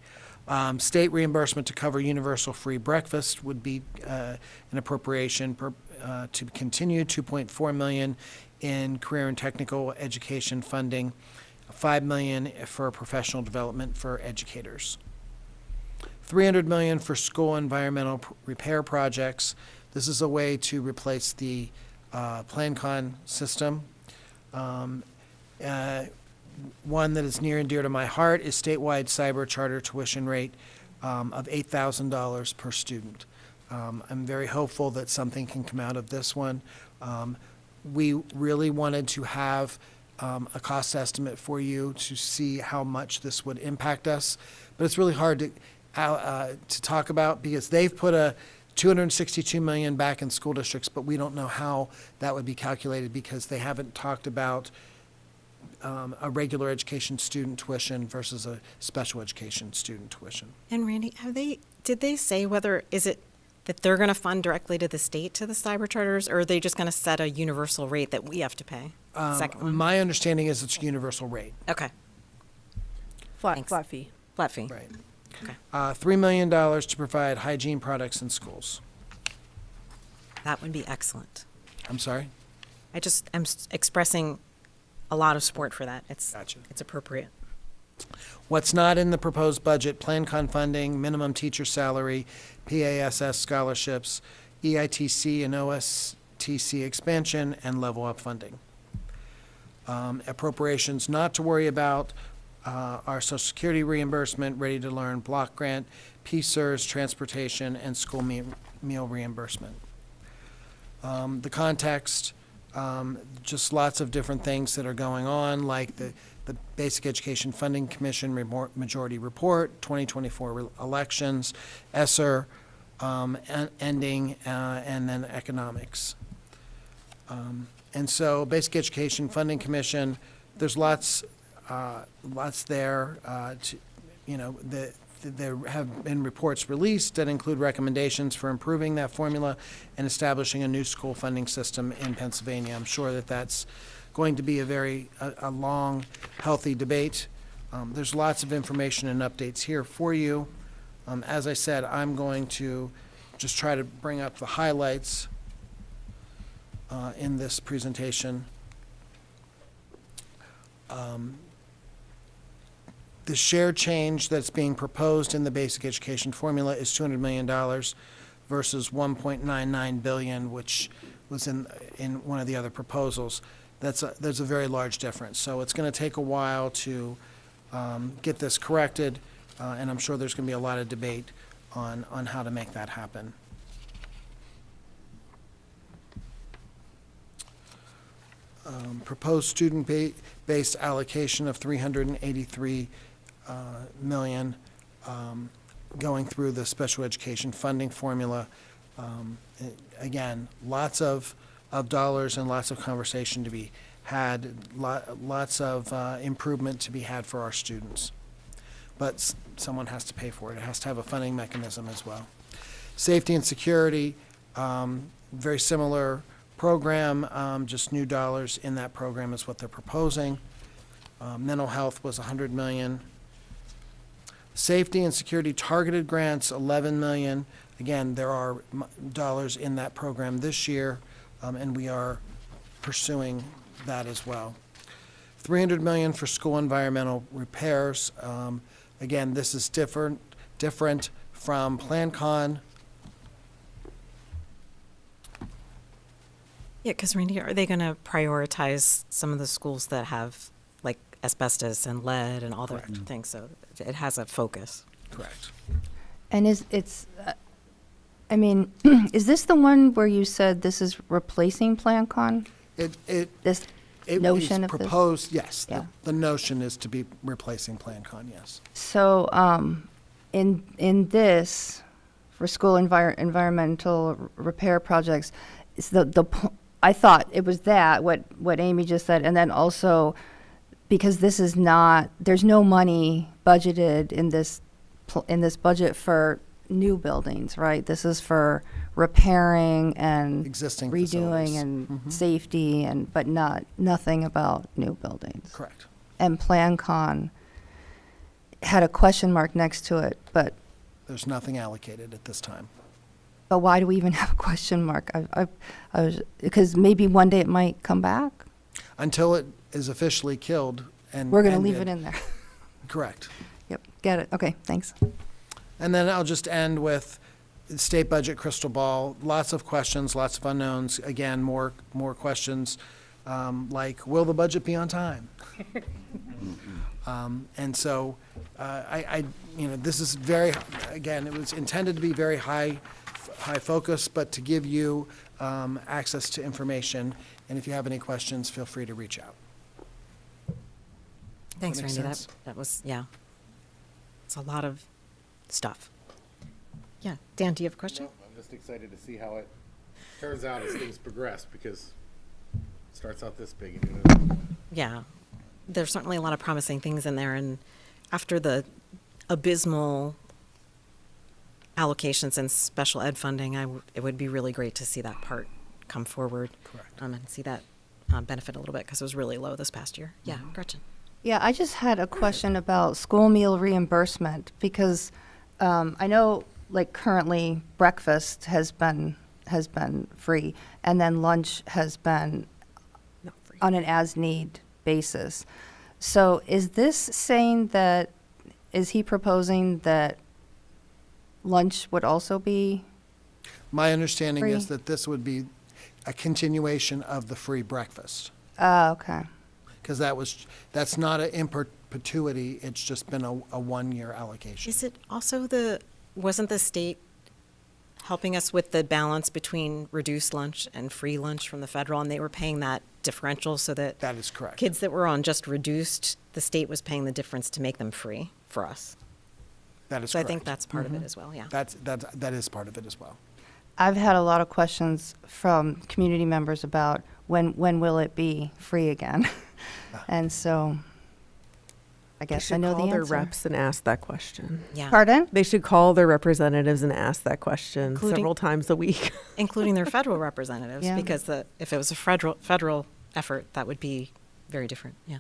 S10: State reimbursement to cover universal free breakfast would be an appropriation to continue, 2.4 million in career and technical education funding, 5 million for professional development for educators. 300 million for school environmental repair projects. This is a way to replace the PlanCon system. One that is near and dear to my heart is statewide cyber charter tuition rate of $8,000 per student. I'm very hopeful that something can come out of this one. We really wanted to have a cost estimate for you to see how much this would impact us, but it's really hard to talk about because they've put a $262 million back in school districts, but we don't know how that would be calculated because they haven't talked about a regular education student tuition versus a special education student tuition.
S1: And Randy, did they say whether, is it that they're going to fund directly to the state to the cyber charters, or are they just going to set a universal rate that we have to pay? Second one.
S10: My understanding is it's a universal rate.
S1: Okay.
S3: Flat fee.
S1: Flat fee.
S10: Right.
S1: Okay.
S10: $3 million to provide hygiene products in schools.
S1: That would be excellent.
S10: I'm sorry?
S1: I'm expressing a lot of support for that.
S10: Gotcha.
S1: It's appropriate.
S10: What's not in the proposed budget: PlanCon funding, minimum teacher salary, PASS scholarships, EITC and OSTC expansion, and level up funding. Appropriations not to worry about are Social Security reimbursement, Ready to Learn block grant, PSERS, transportation, and school meal reimbursement. The context, just lots of different things that are going on, like the Basic Education Funding Commission majority report, 2024 elections, ESSER, ending, and then economics. And so Basic Education Funding Commission, there's lots there. There have been reports released that include recommendations for improving that formula and establishing a new school funding system in Pennsylvania. I'm sure that that's going to be a long, healthy debate. There's lots of information and updates here for you. As I said, I'm going to just try to bring up the highlights in this presentation. The share change that's being proposed in the basic education formula is $200 million versus $1.99 billion, which was in one of the other proposals. There's a very large difference. So it's going to take a while to get this corrected, and I'm sure there's going to be a lot of debate on how to make that happen. Proposed student-based allocation of $383 million going through the special education funding formula. Again, lots of dollars and lots of conversation to be had, lots of improvement to be had for our students. But someone has to pay for it. It has to have a funding mechanism as well. Safety and security, very similar program, just new dollars in that program is what they're proposing. Mental health was $100 million. Safety and security targeted grants, $11 million. Again, there are dollars in that program this year, and we are pursuing that as well. $300 million for school environmental repairs. Again, this is different from PlanCon.
S1: Yeah, because Randy, are they going to prioritize some of the schools that have like asbestos and lead and all the things? So it has a focus.
S10: Correct.
S4: And is this the one where you said this is replacing PlanCon?
S10: It
S4: This, notion
S10: it's
S4: of this?
S10: proposed, yes.
S4: Yeah.
S10: The notion is to be replacing PlanCon, yes.
S4: So, in this, for school environmental repair projects, it's I thought it was that, what Amy just said, and then also, because this is not, there's no money budgeted in this budget for new buildings, right? This is for repairing and
S10: Existing
S4: redoing
S10: facilities.
S4: and safety, but nothing about new buildings.
S10: Correct.
S4: And PlanCon had a question mark next to it, but
S10: There's nothing allocated at this time.
S4: why do we even have a question mark? I was, because maybe one day it might come back.
S10: Until it is officially killed and.
S4: We're going to leave
S10: ended.
S4: it in there.
S10: Correct.
S4: Yep, get it. Okay, thanks.
S10: And then I'll just end with state budget crystal ball. Lots of questions, lots of unknowns. Again, more questions like, will the budget be on time? And so, this is very, again, it was intended to be very high focus, but to give you access to information. And if you have any questions, feel free to reach out.
S1: Thanks,
S10: That make
S1: Randy.
S10: sense?
S1: That was, yeah. It's a lot of stuff. Yeah. Dan, do you have a question?
S9: I'm just excited to see how it turns out as things progress, because it starts out this big.
S1: Yeah. There's certainly a lot of promising things in there, and after the abysmal allocations and special ed funding, it would be really great to see that part come forward.
S10: Correct.
S1: And see that benefit a little bit, because it was really low this past year. Yeah, Gretchen.
S4: Yeah, I just had a question about school meal reimbursement, because I know, like, currently breakfast has been free, and then lunch has been
S1: Not free.
S4: on an as-need basis. So is this saying that, is he proposing that lunch would also be?
S10: My understanding is
S4: Free.
S10: that this would be a continuation of the free breakfast.
S4: Okay.
S10: Because that's not an in perpetuity, it's just been a 1-year allocation.
S1: Is it also wasn't the state helping us with the balance between reduced lunch and free lunch from the federal, and they were paying that differential so that
S10: That is correct.
S1: kids that were on just reduced, the state was paying the difference to make them free for us.
S10: That is
S1: So I
S10: correct.
S1: think that's part of it as well, yeah.
S10: That is part of it as well.
S4: I've had a lot of questions from community members about when will it be free again? And so I guess I know the
S3: Call their
S4: answer.
S3: reps and ask that question.
S1: Yeah.
S4: Pardon?
S3: They should call their representatives and ask that question
S1: Including-
S3: several times a week.
S1: Including their federal representatives,
S4: Yeah.
S1: because if it was a federal effort, that would be very different, yeah.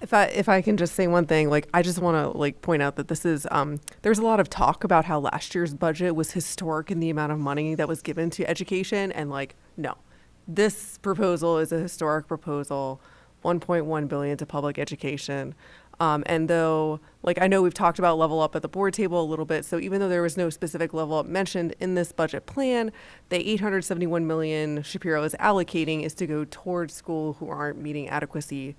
S3: If I can just say one thing, like, I just want to point out that this is there's a lot of talk about how last year's budget was historic in the amount of money that was given to education, and no, this proposal is a historic proposal, 1.1 billion to public education. And though, I know we've talked about level up at the board table a little bit, so even though there was no specific level up mentioned in this budget plan, the 871 million Shapiro is allocating is to go towards schools who aren't meeting adequacy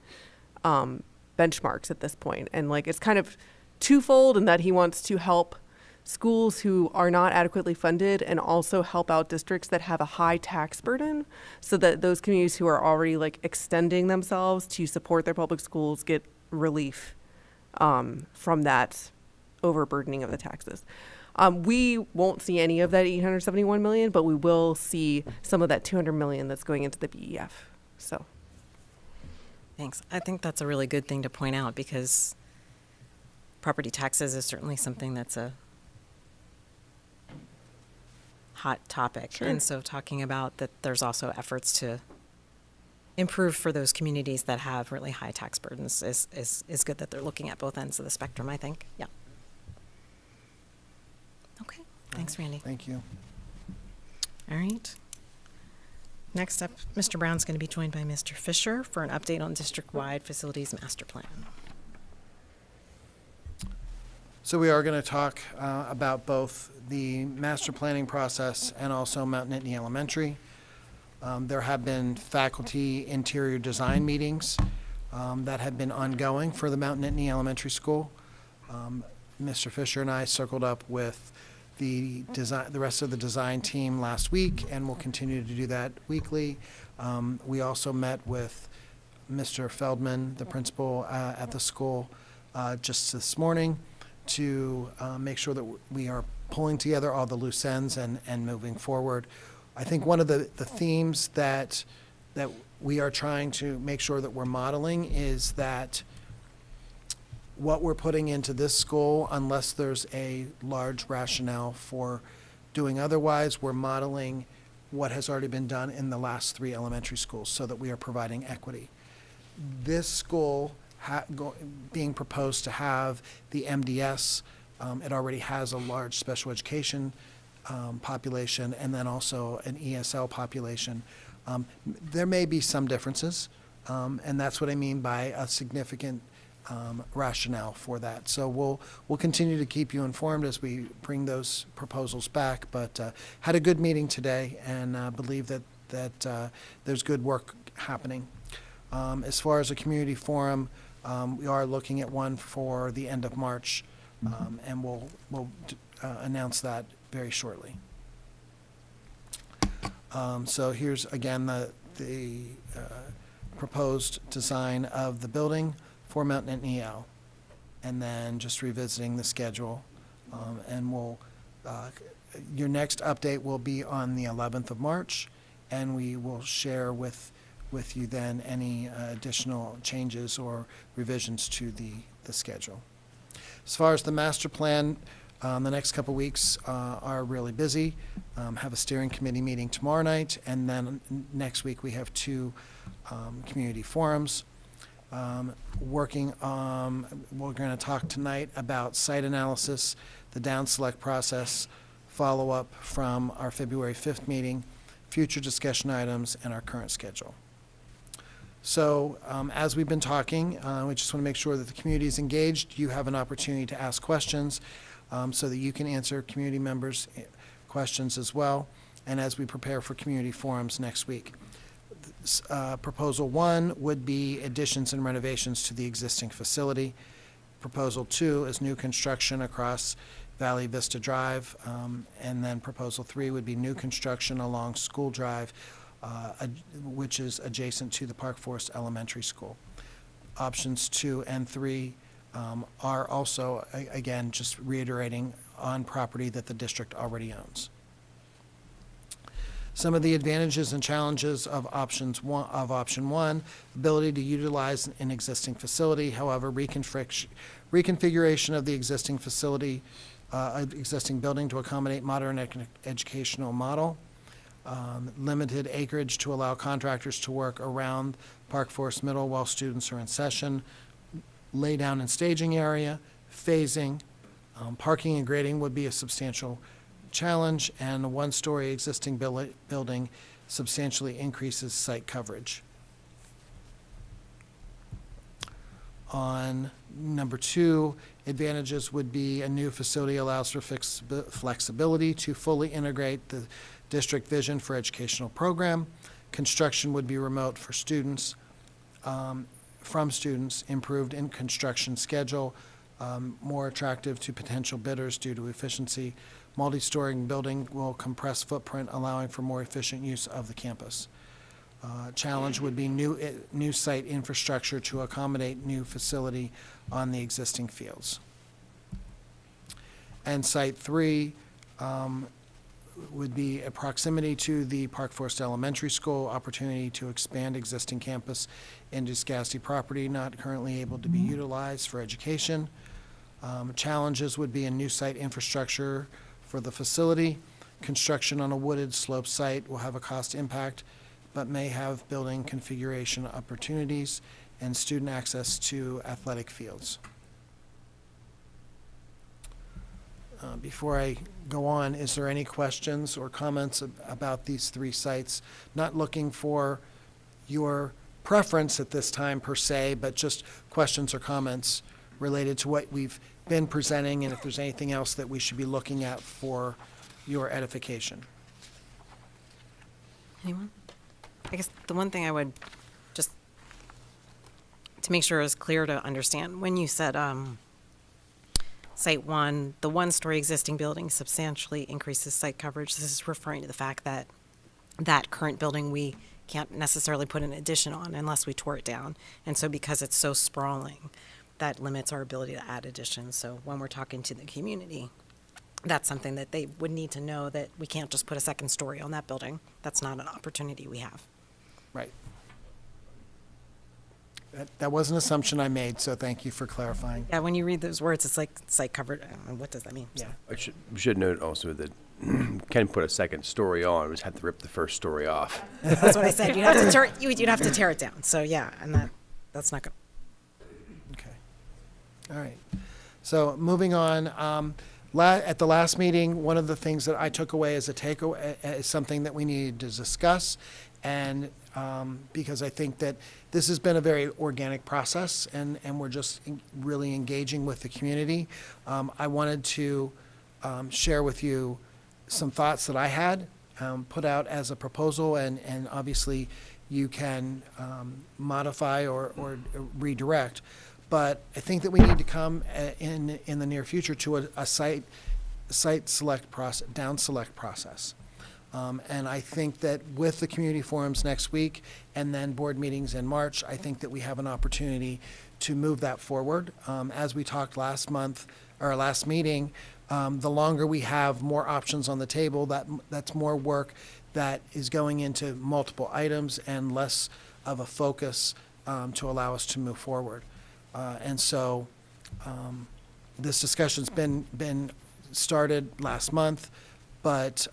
S3: benchmarks at this point. And it's kind of twofold in that he wants to help schools who are not adequately funded and also help out districts that have a high tax burden, so that those communities who are already extending themselves to support their public schools get relief from that overburdening of the taxes. We won't see any of that 871 million, but we will see some of that 200 million that's going into the BEF. So.
S1: Thanks. I think that's a really good thing to point out, because property taxes is certainly something that's a hot topic.
S3: Sure.
S1: And so talking about that there's also efforts to improve for those communities that have really high tax burdens is good, that they're looking at both ends of the spectrum, I think. Yeah. Okay. Thanks, Randy.
S10: Thank you.
S1: All right. Next up, Mr. Brown's going to be joined by Mr. Fisher for an update on district-wide facilities master plan.
S10: So we are going to talk about both the master planning process and also Mount Nittany Elementary. There have been faculty interior design meetings that have been ongoing for the Mount Nittany Elementary School. Mr. Fisher and I circled up with the rest of the design team last week, and we'll continue to do that weekly. We also met with Mr. Feldman, the principal at the school, just this morning to make sure that we are pulling together all the loose ends and moving forward. I think one of the themes that we are trying to make sure that we're modeling is that what we're putting into this school, unless there's a large rationale for doing otherwise, we're modeling what has already been done in the last 3 elementary schools so that we are providing equity. This school being proposed to have the MDS, it already has a large special education population and then also an ESL population. There may be some differences, and that's what I mean by a significant rationale for that. So we'll continue to keep you informed as we bring those proposals back, but had a good meeting today and believe that there's good work happening. As far as a community forum, we are looking at one for the end of March, and we'll announce that very shortly. So here's again the proposed design of the building for Mountain and EL, and then just revisiting the schedule. And your next update will be on the 11th of March, and we will share with you then any additional changes or revisions to the schedule. As far as the master plan, the next couple weeks are really busy. Have a steering committee meeting tomorrow night, and then next week we have 2 community forums. We're going to talk tonight about site analysis, the down select process, follow-up from our February 5th meeting, future discussion items, and our current schedule. So as we've been talking, we just want to make sure that the community is engaged. You have an opportunity to ask questions so that you can answer community members' questions as well, and as we prepare for community forums next week. Proposal 1 would be additions and renovations to the existing facility. Proposal 2 is new construction across Valley Vista Drive, and then Proposal 3 would be new construction along School Drive, which is adjacent to the Park Forest Elementary School. Options 2 and 3 are also, again, just reiterating on property that the district already owns. Some of the advantages and challenges of option 1, ability to utilize an existing facility. However, reconfiguration of the existing facility, existing building to accommodate modern educational model. Limited acreage to allow contractors to work around Park Forest Middle while students are in session. Laydown and staging area, phasing. Parking and grading would be a substantial challenge, and a 1-story existing building substantially increases site coverage. On number 2, advantages would be a new facility allows for flexibility to fully integrate the district vision for educational program. Construction would be remote for students, from students, improved in construction schedule, more attractive to potential bidders due to efficiency. Multi-story building will compress footprint, allowing for more efficient use of the campus. Challenge would be new site infrastructure to accommodate new facility on the existing fields. And site 3 would be a proximity to the Park Forest Elementary School, opportunity to expand existing campus into Skasty property not currently able to be utilized for education. Challenges would be a new site infrastructure for the facility. Construction on a wooded slope site will have a cost impact, but may have building configuration opportunities and student access to athletic fields. Before I go on, is there any questions or comments about these 3 sites? Not looking for your preference at this time per se, but just questions or comments related to what we've been presenting, and if there's anything else that we should be looking at for your edification.
S1: Anyone? I guess the one thing I would just, to make sure it's clear to understand, when you said Site 1, the one-story existing building substantially increases site coverage. This is referring to the fact that that current building we can't necessarily put an addition on unless we tore it down. And so because it's so sprawling, that limits our ability to add additions. So when we're talking to the community, that's something that they would need to know, that we can't just put a second story on that building. That's not an opportunity we have.
S10: Right. That was an assumption I made, so thank you for clarifying.
S1: Yeah, when you read those words, it's like site covered. What does that mean?
S10: Yeah.
S15: We should note also that can put a second story on, we just have to rip the first story off.
S1: That's what I said. You'd have to tear it down. So yeah, and that's not good.
S10: Okay. All right. So moving on, at the last meeting, one of the things that I took away as a takeaway is something that we needed to discuss, and because I think that this has been a very organic process, and we're just really engaging with the community. I wanted to share with you some thoughts that I had put out as a proposal, and obviously you can modify or redirect. But I think that we need to come in the near future to a site select process, down select process. And I think that with the community forums next week and then board meetings in March, I think that we have an opportunity to move that forward. As we talked last month, or last meeting, the longer we have more options on the table, that's more work that is going into multiple items and less of a focus to allow us to move forward. And so this discussion's been started last month, but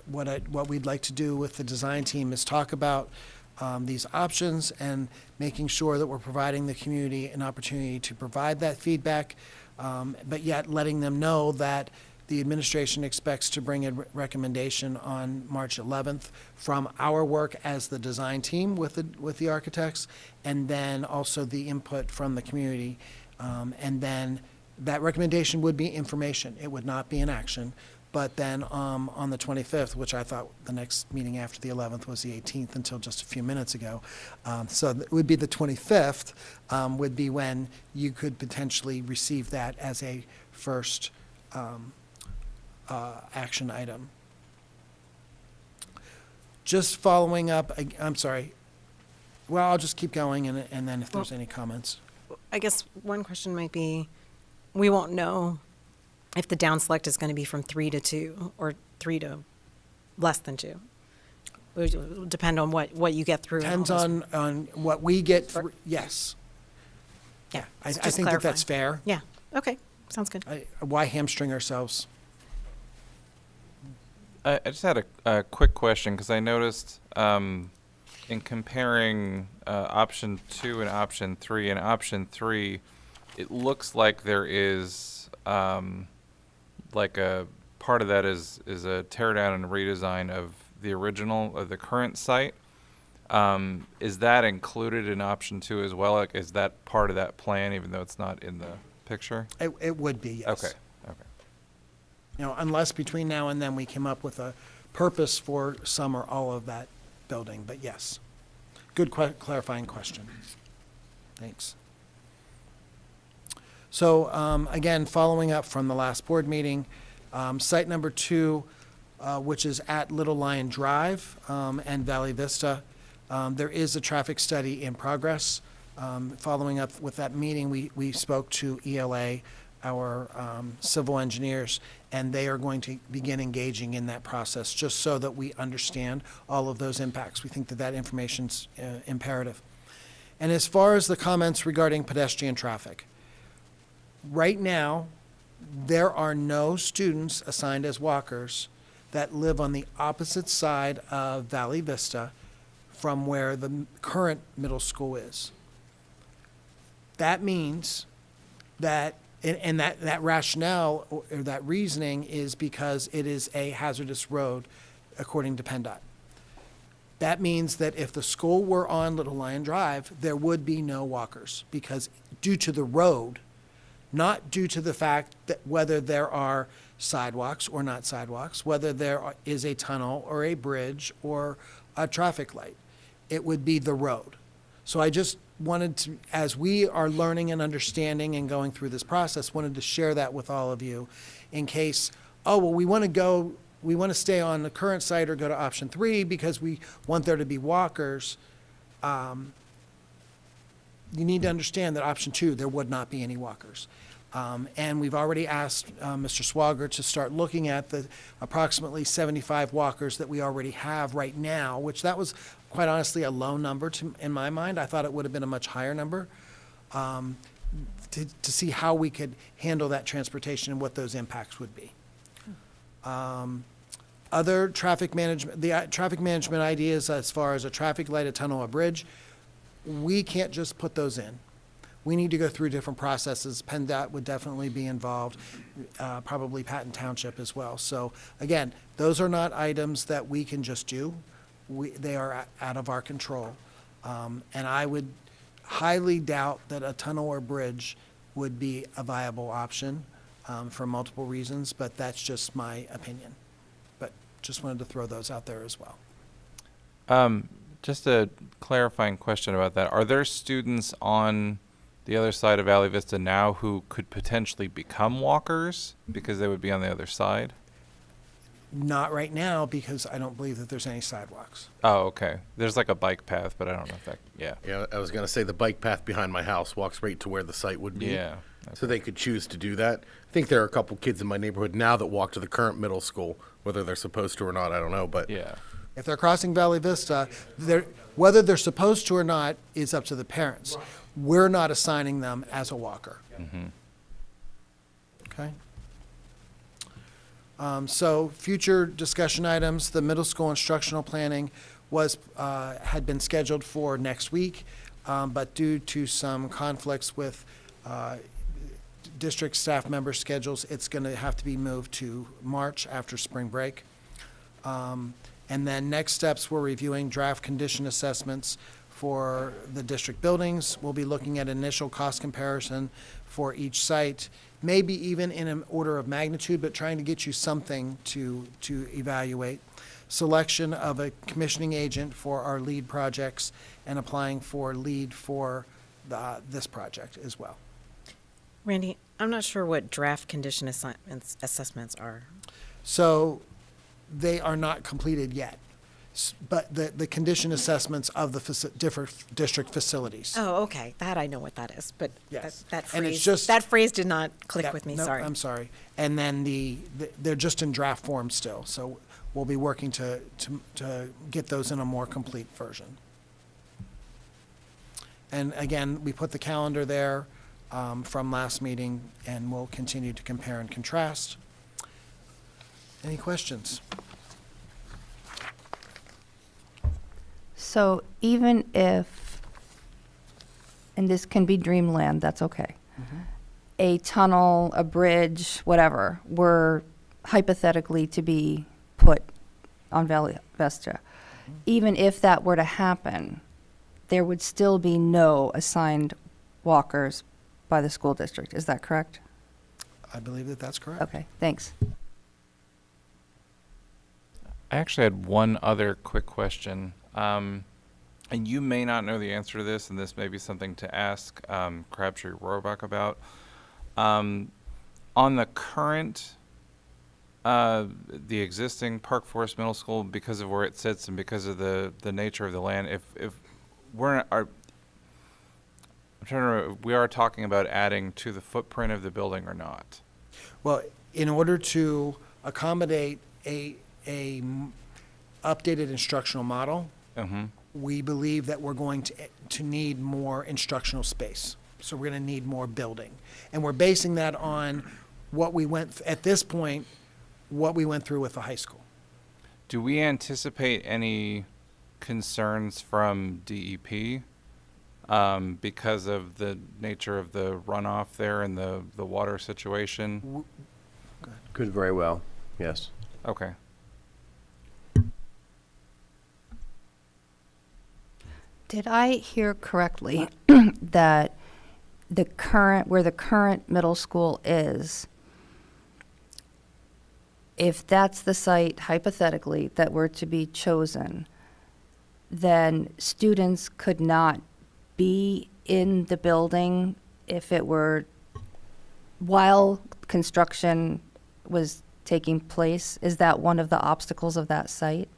S10: what we'd like to do with the design team is talk about these options and making sure that we're providing the community an opportunity to provide that feedback, but yet letting them know that the administration expects to bring a recommendation on March 11th from our work as the design team with the architects, and then also the input from the community. And then that recommendation would be information. It would not be an action. But then on the 25th, which I thought the next meeting after the 11th was the 18th until just a few minutes ago, so it would be the 25th would be when you could potentially receive that as a first action item. Just following up, I'm sorry. Well, I'll just keep going, and then if there's any comments.
S1: I guess one question might be, we won't know if the down select is going to be from 3 to 2 or 3 to less than 2. It will depend on what you get through.
S10: Depends on what we get through. Yes.
S1: Yeah.
S10: I think that that's fair.
S1: Yeah. Okay. Sounds good.
S10: Why hamstring ourselves?
S7: I just had a quick question, because I noticed in comparing option 2 and option 3, in option 3, it looks like there is like a part of that is a tear down and redesign of the original of the current site. Is that included in option 2 as well? Like, is that part of that plan, even though it's not in the picture?
S10: It would be, yes.
S7: Okay.
S10: Unless between now and then we came up with a purpose for some or all of that building, but yes. Good clarifying question. Thanks. So again, following up from the last board meeting, site number 2, which is at Little Lion Drive and Valley Vista, there is a traffic study in progress. Following up with that meeting, we spoke to ELA, our civil engineers, and they are going to begin engaging in that process just so that we understand all of those impacts. We think that information's imperative. And as far as the comments regarding pedestrian traffic, right now, there are no students assigned as walkers that live on the opposite side of Valley Vista from where the current middle school is. That means that, and that rationale or that reasoning is because it is a hazardous road, according to PennDOT. That means that if the school were on Little Lion Drive, there would be no walkers, because due to the road, not due to the fact that whether there are sidewalks or not sidewalks, whether there is a tunnel or a bridge or a traffic light. It would be the road. So I just wanted to, as we are learning and understanding and going through this process, wanted to share that with all of you in case, oh, well, we want to stay on the current site or go to option 3 because we want there to be walkers. You need to understand that option 2, there would not be any walkers. And we've already asked Mr. Swager to start looking at the approximately 75 walkers that we already have right now, which that was quite honestly a low number in my mind. I thought it would have been a much higher number, to see how we could handle that transportation and what those impacts would be. Other traffic management, the traffic management ideas as far as a traffic light, a tunnel, a bridge, we can't just put those in. We need to go through different processes. PennDOT would definitely be involved, probably Patton Township as well. So again, those are not items that we can just do. They are out of our control. And I would highly doubt that a tunnel or bridge would be a viable option for multiple reasons, but that's just my opinion. But just wanted to throw those out there as well.
S7: Just a clarifying question about that. Are there students on the other side of Valley Vista now who could potentially become walkers because they would be on the other side?
S10: Not right now, because I don't believe that there's any sidewalks.
S7: Oh, okay. There's like a bike path, but I don't know if that, yeah.
S9: Yeah, I was going to say the bike path behind my house walks right to where the site would be.
S7: Yeah.
S9: So they could choose to do that. I think there are a couple kids in my neighborhood now that walk to the current middle school, whether they're supposed to or not, I don't know, but.
S7: Yeah.
S10: If they're crossing Valley Vista, whether they're supposed to or not is up to the parents. We're not assigning them as a walker.
S7: Mm-hmm.
S10: Okay? So future discussion items, the middle school instructional planning had been scheduled for next week, but due to some conflicts with district staff member schedules, it's going to have to be moved to March after spring break. And then next steps, we're reviewing draft condition assessments for the district buildings. We'll be looking at initial cost comparison for each site, maybe even in an order of magnitude, but trying to get you something to evaluate. Selection of a commissioning agent for our lead projects and applying for lead for this project as well.
S1: Randy, I'm not sure what draft condition assessments are.
S10: So they are not completed yet, but the condition assessments of the different district facilities.
S1: Oh, okay. That I know what that is, but
S10: Yes.
S1: that
S10: And
S1: phrase,
S10: it's just-
S1: that phrase did not click
S10: Yeah,
S1: with me,
S10: no,
S1: sorry.
S10: I'm sorry. And then they're just in draft form still, so we'll be working to get those in a more complete version. And again, we put the calendar there from last meeting, and we'll continue to compare and contrast. Any questions?
S4: So even if, and this can be dreamland, that's okay, a tunnel, a bridge, whatever, were hypothetically to be put on Valley Vista, even if that were to happen, there would still be no assigned walkers by the school district. Is that correct?
S10: I believe that that's correct.
S4: Okay, thanks.
S7: I actually had one other quick question. And you may not know the answer to this, and this may be something to ask Crabtree Rohrbach about. On the current, the existing Park Forest Middle School, because of where it sits and because of the nature of the land, if we are talking about adding to the footprint of the building or not?
S10: Well, in order to accommodate a updated instructional model, we believe that we're going to need more instructional space. So we're going to need more building. And we're basing that on what we went, at this point, what we went through with the high school.
S7: Do we anticipate any concerns from DEP because of the nature of the runoff there and the water situation?
S15: Could very well, yes.
S7: Okay.
S4: Did I hear correctly that where the current middle school is, if that's the site hypothetically that were to be chosen, then students could not be in the building if it were while construction was taking place? Is that one of the obstacles of that site?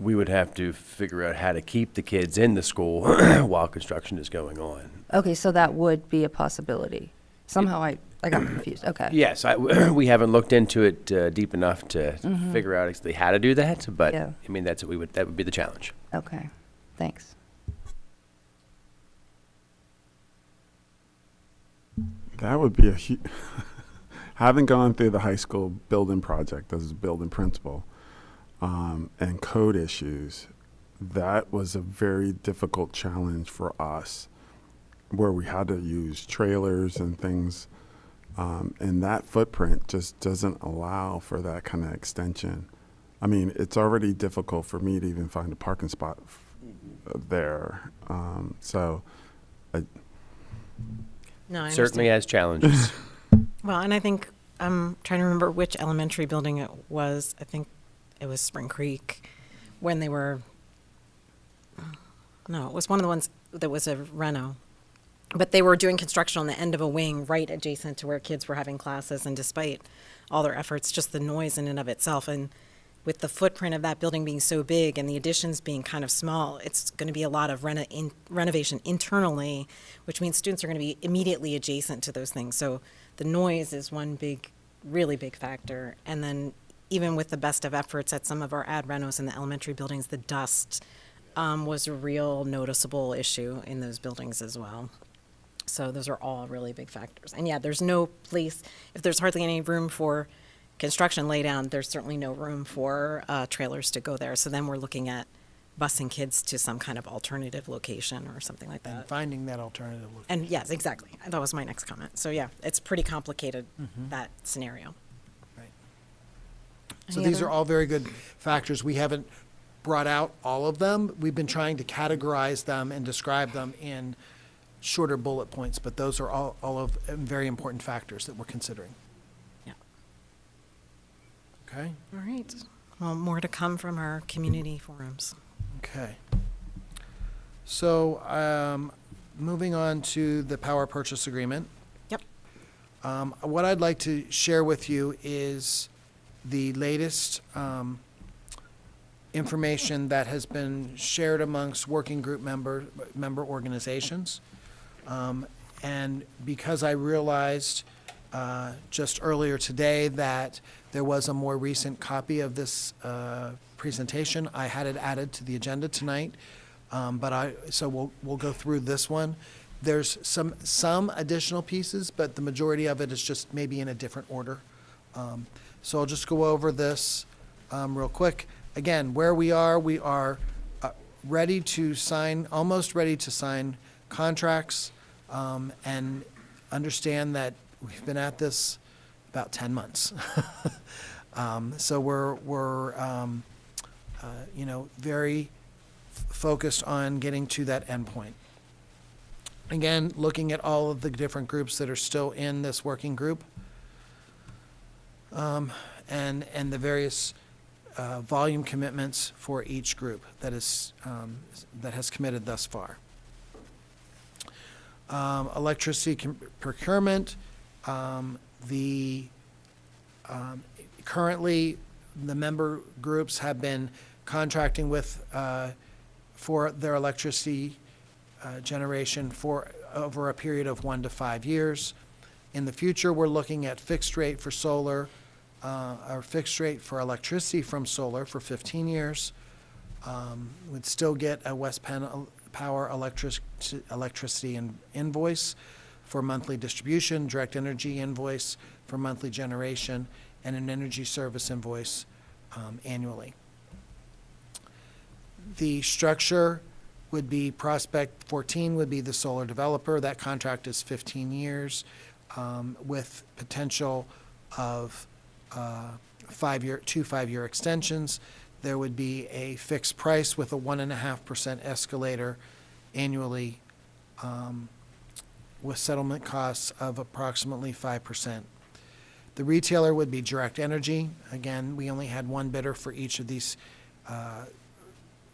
S15: We would have to figure out how to keep the kids in the school while construction is going on.
S4: Okay, so that would be a possibility. Somehow I got confused. Okay.
S15: Yes, we haven't looked into it deep enough to figure out exactly how to do that, but
S4: Yeah.
S15: I mean, that would be the challenge.
S4: Okay, thanks.
S5: That would be a huge, having gone through the high school building project as a building principal, and code issues, that was a very difficult challenge for us, where we had to use trailers and things, and that footprint just doesn't allow for that kind of extension. I mean, it's already difficult for me to even find a parking spot there, so
S1: No, I
S15: Certainly
S1: understand.
S15: has challenges.
S1: Well, and I think I'm trying to remember which elementary building it was. I think it was Spring Creek when they were. No, it was one of the ones that was a reno. But they were doing construction on the end of a wing right adjacent to where kids were having classes. And despite all their efforts, just the noise in and of itself, and with the footprint of that building being so big and the additions being kind of small, it's going to be a lot of renovation internally, which means students are going to be immediately adjacent to those things. So the noise is one really big factor. And then even with the best of efforts at some of our ad renos in the elementary buildings, the dust was a real noticeable issue in those buildings as well. So those are all really big factors. And yeah, there's no place, if there's hardly any room for construction laydown, there's certainly no room for trailers to go there. So then we're looking at busing kids to some kind of alternative location or something like that.
S10: And finding that alternative location.
S1: And yes, exactly. That was my next comment. So yeah, it's pretty complicated, that scenario.
S10: Right. So
S1: Any
S10: these
S1: other-
S10: are all very good factors. We haven't brought out all of them. We've been trying to categorize them and describe them in shorter bullet points, but those are all of very important factors that we're considering.
S1: Yeah.
S10: Okay.
S1: All right. Well, more to come from our community forums.
S10: Okay. So, moving on to the power purchase agreement.
S1: Yep.
S10: What I'd like to share with you is the latest information that has been shared amongst working group member organizations. And because I realized just earlier today that there was a more recent copy of this presentation, I had it added to the agenda tonight. So we'll go through this one. There's some additional pieces, but the majority of it is just maybe in a different order. So I'll just go over this real quick. Again, where we are ready to sign, almost ready to sign contracts, and understand that we've been at this about 10 months. So we're very focused on getting to that endpoint. Again, looking at all of the different groups that are still in this working group, and the various volume commitments for each group that has committed thus far. Electricity procurement, currently the member groups have been contracting with for their electricity generation for over a period of 1 to 5 years. In the future, we're looking at fixed rate for solar, or fixed rate for electricity from solar for 15 years. We'd still get a West Penn Power electricity invoice for monthly distribution, direct energy invoice for monthly generation, and an energy service invoice annually. The structure would be Prospect 14 would be the solar developer. That contract is 15 years with potential of 2 5-year extensions. There would be a fixed price with a 1.5% escalator annually with settlement costs of approximately 5%. The retailer would be Direct Energy. Again, we only had one bidder for each of these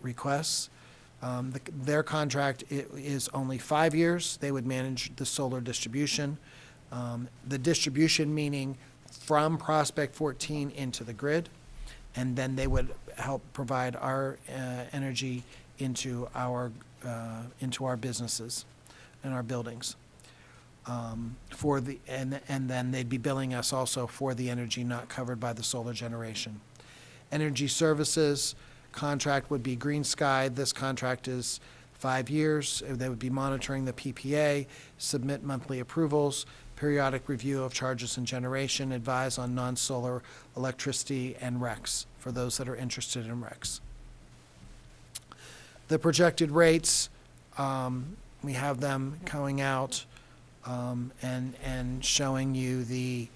S10: requests. Their contract is only 5 years. They would manage the solar distribution. The distribution meaning from Prospect 14 into the grid, and then they would help provide our energy into our businesses and our buildings. And then they'd be billing us also for the energy not covered by the solar generation. Energy services contract would be Green Sky. This contract is 5 years. They would be monitoring the PPA, submit monthly approvals, periodic review of charges and generation, advise on non-solar electricity and RECs for those that are interested in RECs. The projected rates, we have them going out and showing you the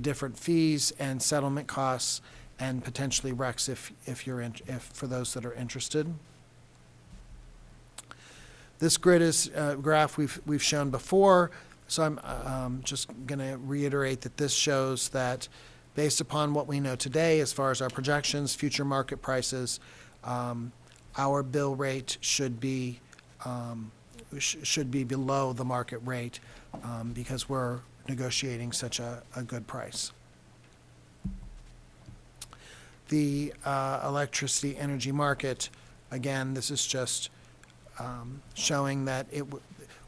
S10: different fees and settlement costs and potentially RECs if for those that are interested. This grid is graph we've shown before, so I'm just going to reiterate that this shows that based upon what we know today as far as our projections, future market prices, our bill rate should be below the market rate because we're negotiating such a good price. The electricity energy market, again, this is just showing that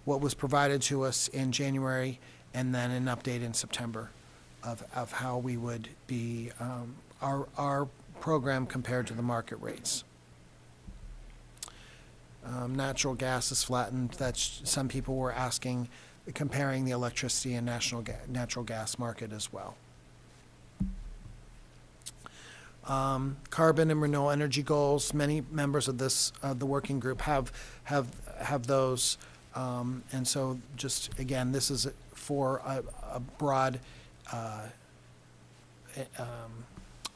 S10: what was provided to us in January and then an update in September of how we would be, our program compared to the market rates. Natural gas is flattened. That's, some people were asking, comparing the electricity and natural gas market as well. Carbon and renewable energy goals. Many members of the working group have those, and so just again, this is for a broad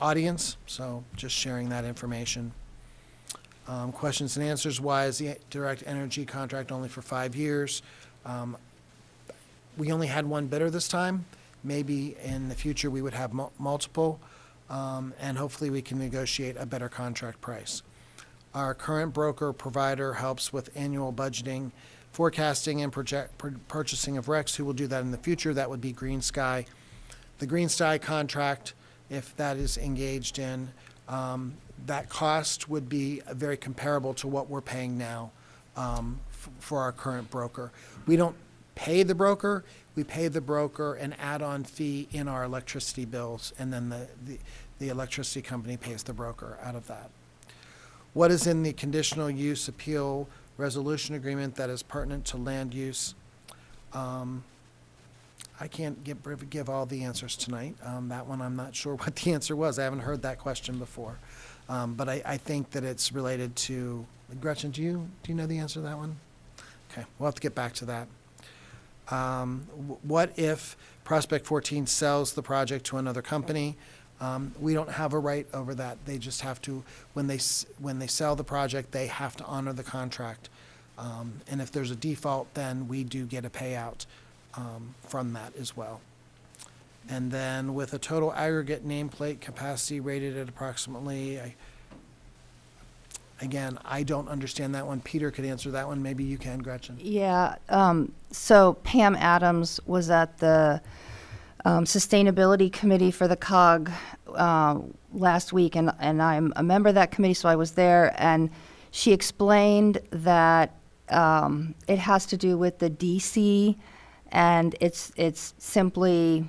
S10: audience. So just sharing that information. Questions and answers. Why is the direct energy contract only for 5 years? We only had one bidder this time. Maybe in the future we would have multiple. And hopefully we can negotiate a better contract price. Our current broker provider helps with annual budgeting, forecasting, and purchasing of RECs. Who will do that in the future? That would be Green Sky. The Green Sky contract, if that is engaged in, that cost would be very comparable to what we're paying now for our current broker. We don't pay the broker. We pay the broker an add-on fee in our electricity bills, and then the electricity company pays the broker out of that. What is in the conditional use appeal resolution agreement that is pertinent to land use? I can't give all the answers tonight. That one I'm not sure what the answer was. I haven't heard that question before. But I think that it's related to, Gretchen, do you know the answer to that one? Okay, we'll have to get back to that. What if Prospect 14 sells the project to another company? We don't have a right over that. They just have to, when they sell the project, they have to honor the contract. And if there's a default, then we do get a payout from that as well. And then with a total aggregate nameplate capacity rated at approximately, again, I don't understand that one. Peter could answer that one. Maybe you can, Gretchen.
S4: Yeah, so Pam Adams was at the Sustainability Committee for the COG last week, and I'm a member of that committee, so I was there, and she explained that it has to do with the DC, and it's simply,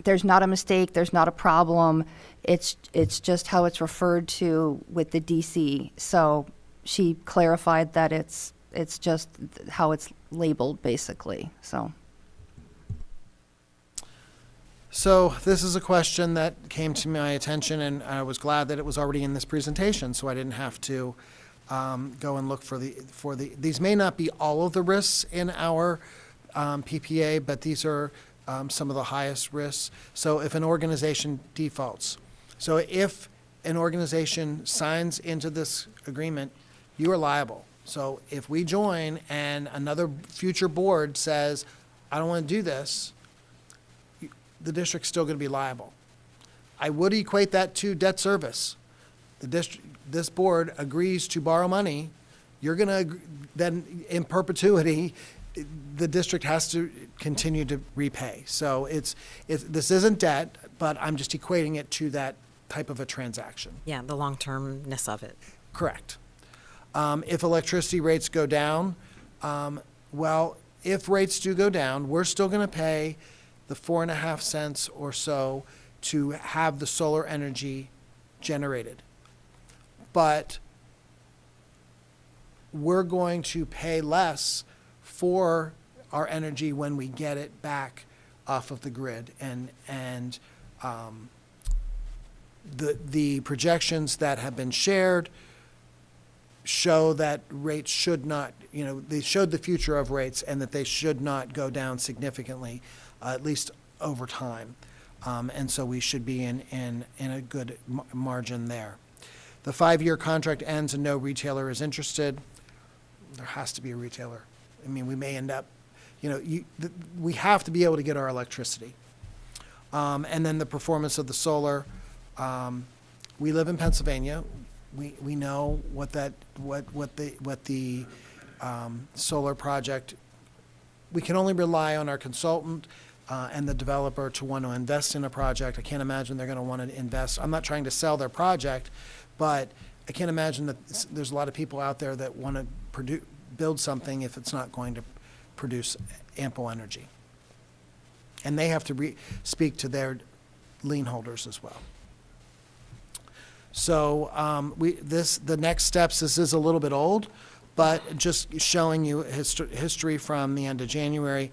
S4: there's not a mistake, there's not a problem, it's just how it's referred to with the DC. So she clarified that it's just how it's labeled, basically, so.
S10: So this is a question that came to my attention, and I was glad that it was already in this presentation, so I didn't have to go and look for the. These may not be all of the risks in our PPA, but these are some of the highest risks. So if an organization defaults, so if an organization signs into this agreement, you are liable. So if we join and another future board says, I don't want to do this, the district's still going to be liable. I would equate that to debt service. this board agrees to borrow money, you're going to, then in perpetuity, the district has to continue to repay. So this isn't debt, but I'm just equating it to that type of a transaction.
S1: Yeah, the long-termness of it.
S10: Correct. If electricity rates go down, well, if rates do go down, we're still going to pay the 4.5 cents or so to have the solar energy generated. But we're going to pay less for our energy when we get it back off of the grid. And the projections that have been shared show that rates should not, they showed the future of rates and that they should not go down significantly, at least over time. And so we should be in a good margin there. The 5-year contract ends and no retailer is interested. There has to be a retailer. I mean, we may end up, we have to be able to get our electricity. And then the performance of the solar. We live in Pennsylvania. We know what the solar project. We can only rely on our consultant and the developer to want to invest in a project. I can't imagine they're going to want to invest. I'm not trying to sell their project, but I can't imagine that there's a lot of people out there that want to build something if it's not going to produce ample energy. And they have to speak to their lien holders as well. So the next steps, this is a little bit old, but just showing you history from the end of January.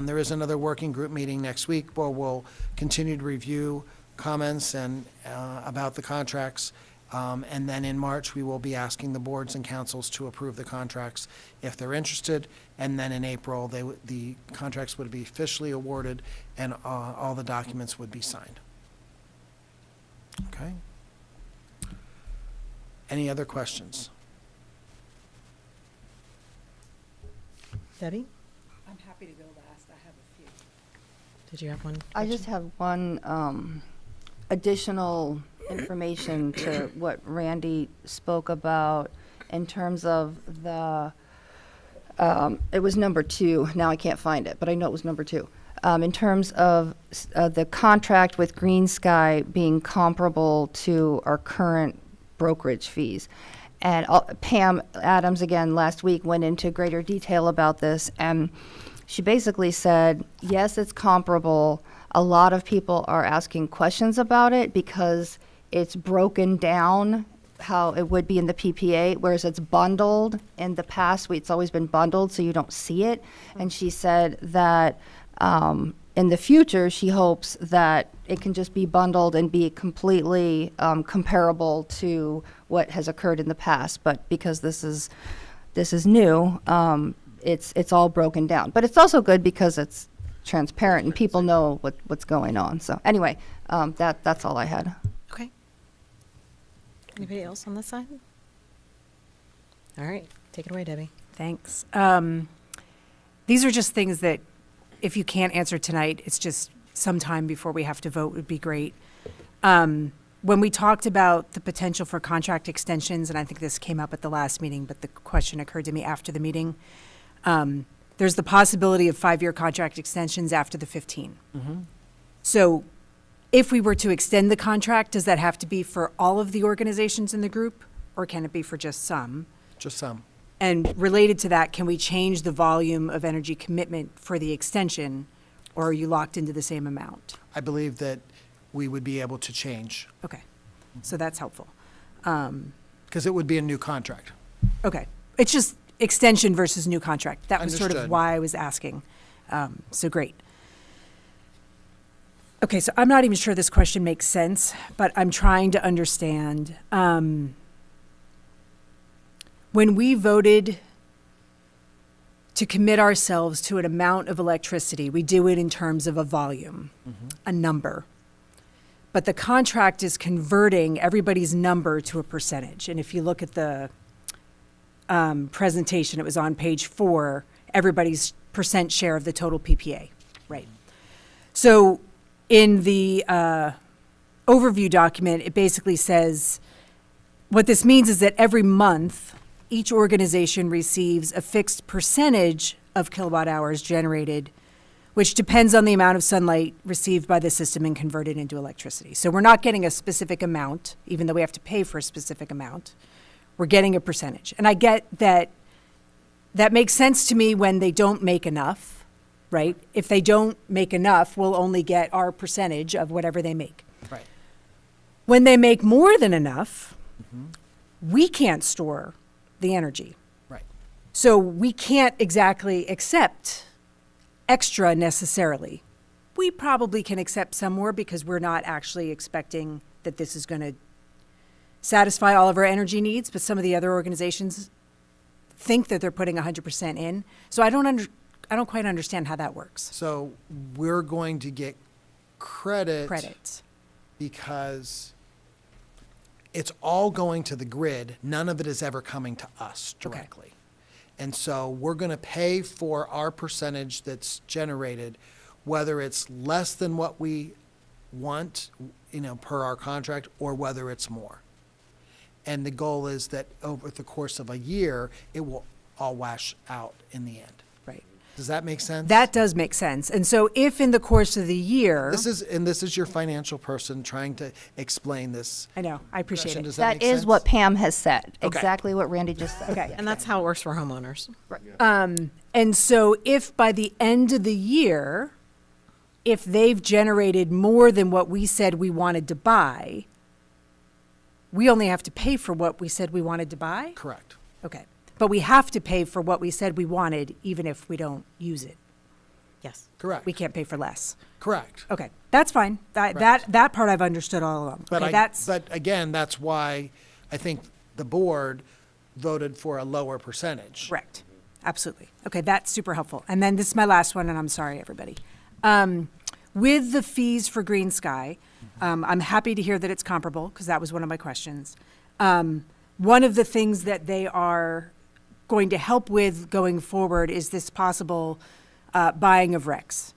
S10: There is another working group meeting next week where we'll continue to review comments and about the contracts. And then in March, we will be asking the boards and councils to approve the contracts if they're interested. And then in April, the contracts would be officially awarded and all the documents would be signed. Okay? Any other questions?
S1: Debbie,
S8: I'm happy to go last. I have a few.
S1: did you have one?
S4: I just have one additional information to what Randy spoke about in terms of the, it was number 2. Now I can't find it, but I know it was number 2. In terms of the contract with Green Sky being comparable to our current brokerage fees. And Pam Adams, again, last week went into greater detail about this, and she basically said, yes, it's comparable. A lot of people are asking questions about it because it's broken down how it would be in the PPA, whereas it's bundled. In the past, it's always been bundled, so you don't see it. And she said that in the future, she hopes that it can just be bundled and be completely comparable to what has occurred in the past. But because this is new, it's all broken down. But it's also good because it's transparent and people know what's going on. So anyway, that's all I had.
S1: Okay. Anybody else on this side? All right, take it away, Debbie.
S8: Thanks. These are just things that if you can't answer tonight, it's just sometime before we have to vote would be great. When we talked about the potential for contract extensions, and I think this came up at the last meeting, but the question occurred to me after the meeting, there's the possibility of 5-year contract extensions after the 15.
S10: Mm-hmm.
S8: So if we were to extend the contract, does that have to be for all of the organizations in the group, or can it be for just some?
S10: Just some.
S8: And related to that, can we change the volume of energy commitment for the extension, or are you locked into the same amount?
S10: I believe that we would be able to change.
S8: Okay, so that's helpful.
S10: Because it would be a new contract.
S8: Okay, it's just extension versus new contract. That was sort of
S10: Understood.
S8: why I was asking. So great. Okay, so I'm not even sure this question makes sense, but I'm trying to understand. When we voted to commit ourselves to an amount of electricity, we do it in terms of a volume, a number. But the contract is converting everybody's number to a percentage. And if you look at the presentation, it was on page 4, everybody's percent share of the total PPA, right? So in the overview document, it basically says What this means is that every month, each organization receives a fixed percentage of kilowatt hours generated, which depends on the amount of sunlight received by the system and converted into electricity. So we're not getting a specific amount, even though we have to pay for a specific amount. We're getting a percentage. And I get that that makes sense to me when they don't make enough, right? If they don't make enough, we'll only get our percentage of whatever they make.
S10: Right.
S8: When they make more than enough, we can't store the energy.
S10: Right.
S8: So we can't exactly accept extra necessarily. We probably can accept some more because we're not actually expecting that this is going to satisfy all of our energy needs, but some of the other organizations think that they're putting 100% in. So I don't quite understand how that works.
S10: So we're going to get
S8: Credits.
S10: because it's all going to the grid. None of it is ever coming to us directly. And so we're going to pay for our percentage that's generated, whether it's less than what we want, per our contract, or whether it's more. And the goal is that over the course of a year, it will all wash out in the end.
S8: Right.
S10: Does that make sense?
S8: That does make sense. And so if in the course of the year,
S10: This is your financial person trying to explain this.
S8: I know, I appreciate it.
S10: Does
S4: That
S10: make
S4: is
S10: sense?
S4: what Pam has said,
S10: Okay.
S4: exactly what Randy just said.
S8: Okay.
S1: And that's how it works for homeowners.
S8: And so if by the end of the year, if they've generated more than what we said we wanted to buy, we only have to pay for what we said we wanted to buy?
S10: Correct.
S8: Okay. But we have to pay for what we said we wanted, even if we don't use it.
S1: Yes.
S10: Correct.
S8: We can't pay for less.
S10: Correct.
S8: Okay, that's fine. That part I've understood all along.
S10: But
S8: Okay,
S10: but again, that's why I think the board voted for a lower percentage.
S8: Correct. Absolutely. Okay, that's super helpful. And then this is my last one, and I'm sorry, everybody. With the fees for Green Sky, I'm happy to hear that it's comparable, because that was one of my questions. One of the things that they are going to help with going forward is this possible buying of RECs,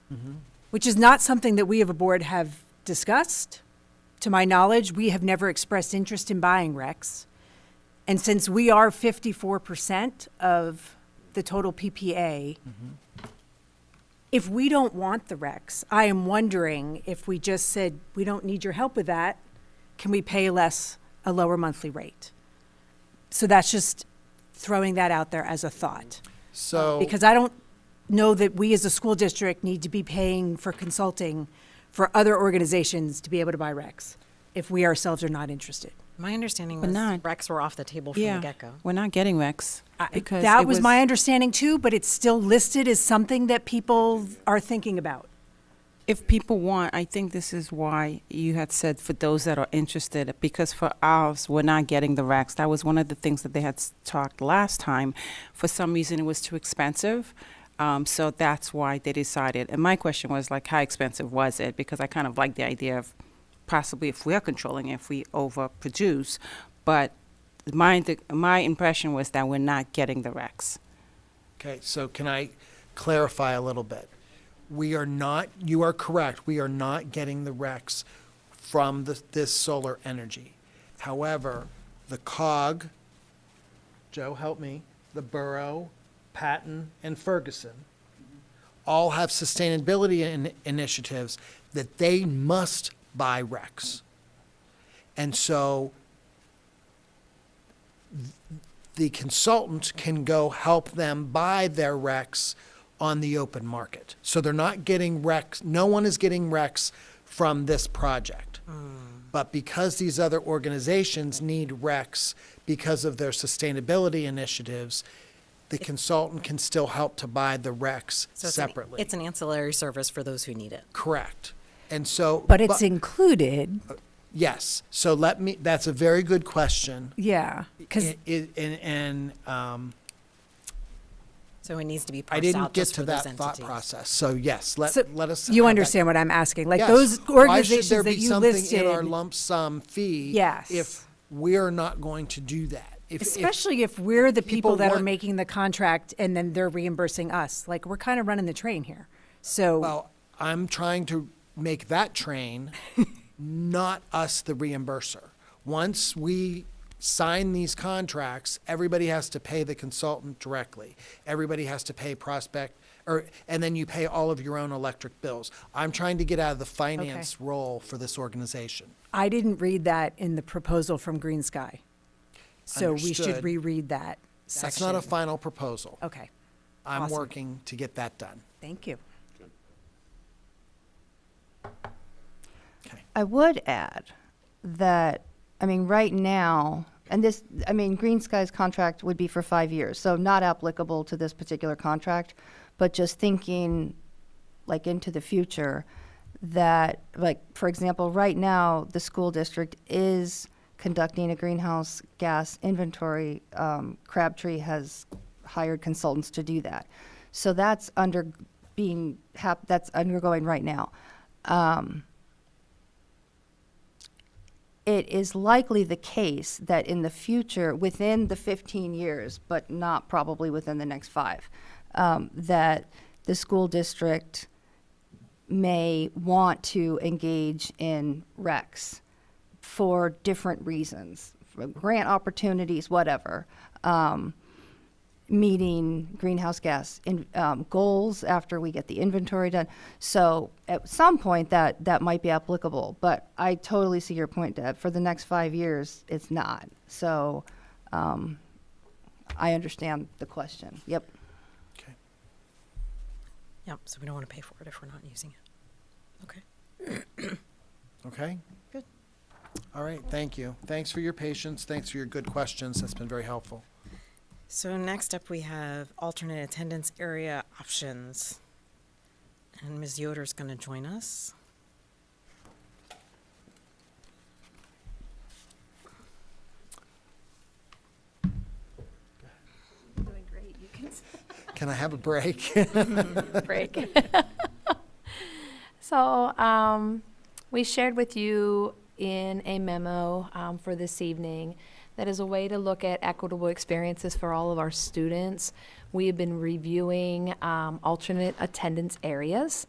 S8: which is not something that we as a board have discussed. To my knowledge, we have never expressed interest in buying RECs. And since we are 54% of the total PPA, if we don't want the RECs, I am wondering if we just said, we don't need your help with that, can we pay a lower monthly rate? So that's just throwing that out there as a thought.
S10: So.
S8: Because I don't know that we as a school district need to be paying for consulting for other organizations to be able to buy RECs if we ourselves are not interested.
S1: My understanding
S2: But
S1: was
S2: not-
S1: Recs were off the table from the get-go.
S2: We're not getting Recs. because
S8: That
S2: it
S8: was my understanding too, but it's still listed as something that people are thinking about.
S2: If people want, I think this is why you had said for those that are interested, because for ours, we're not getting the racks. That was one of the things that they had talked last time. For some reason, it was too expensive. So that's why they decided. And my question was like, how expensive was it? Because I kind of like the idea of possibly if we're controlling it, if we overproduce. But my impression was that we're not getting the racks.
S10: Okay, so can I clarify a little bit? We are not, you are correct, we are not getting the RECs from this solar energy. However, the COG, Joe, help me, the Borough, Patton, and Ferguson all have sustainability initiatives that they must buy RECs. And so the consultant can go help them buy their RECs on the open market. So they're not getting RECs, no one is getting RECs from this project. But because these other organizations need RECs because of their sustainability initiatives, the consultant can still help to buy the RECs
S1: So
S10: separately.
S1: It's an ancillary service for those who need it.
S10: Correct. And so.
S8: But it's included.
S10: Yes. So that's a very good question.
S8: Yeah, because
S1: So it needs to be
S10: I
S1: parsed
S10: didn't
S1: out
S10: get
S1: just
S10: to
S1: for those
S10: that thought
S1: entities.
S10: process. So yes, let us.
S8: you
S10: have
S8: understand
S10: that.
S8: what I'm asking. Like
S10: Yes.
S8: those organizations
S10: Why should there
S8: that
S10: be
S8: you
S10: something
S8: listed,
S10: in our lump sum fee?
S8: Yes.
S10: If we're not going to do that,
S8: especially if we're the people that are
S10: want-
S8: making the contract and then they're reimbursing us. Like we're kind of running the train here. So
S10: Well, I'm trying to make that train, not us the reimburser. Once we sign these contracts, everybody has to pay the consultant directly. Everybody has to pay Prospect, and then you pay all of your own electric bills. I'm trying to get out of the finance role for this organization.
S8: I didn't read that in the proposal from Green Sky. So we should
S10: Understood.
S8: reread that section.
S10: That's not a final proposal.
S8: Okay,
S10: I'm
S8: awesome.
S10: working to get that done.
S8: thank you.
S4: I would add that, I mean, right now, and this, I mean, Green Sky's contract would be for 5 years, so not applicable to this particular contract, but just thinking like into the future that, like, for example, right now, the school district is conducting a greenhouse gas inventory. Crabtree has hired consultants to do that. So that's that's undergoing right now. It is likely the case that in the future, within the 15 years, but not probably within the next 5, that the school district may want to engage in RECs for different reasons, for grant opportunities, whatever, meeting greenhouse gas goals after we get the inventory done. So at some point that might be applicable, but I totally see your point, Deb. For the next 5 years, it's not. So I understand the question. Yep.
S1: Yep, so we don't want to pay for it if we're not using it. Okay.
S10: Okay?
S1: Good.
S10: All right, thank you. Thanks for your patience. Thanks for your good questions. That's been very helpful.
S1: So next up, we have alternate attendance area options. And Ms. Yoder's going to join us.
S14: Doing great. You can
S10: Can I have a break?
S14: break. So we shared with you in a memo for this evening that is a way to look at equitable experiences for all of our students. We have been reviewing alternate attendance areas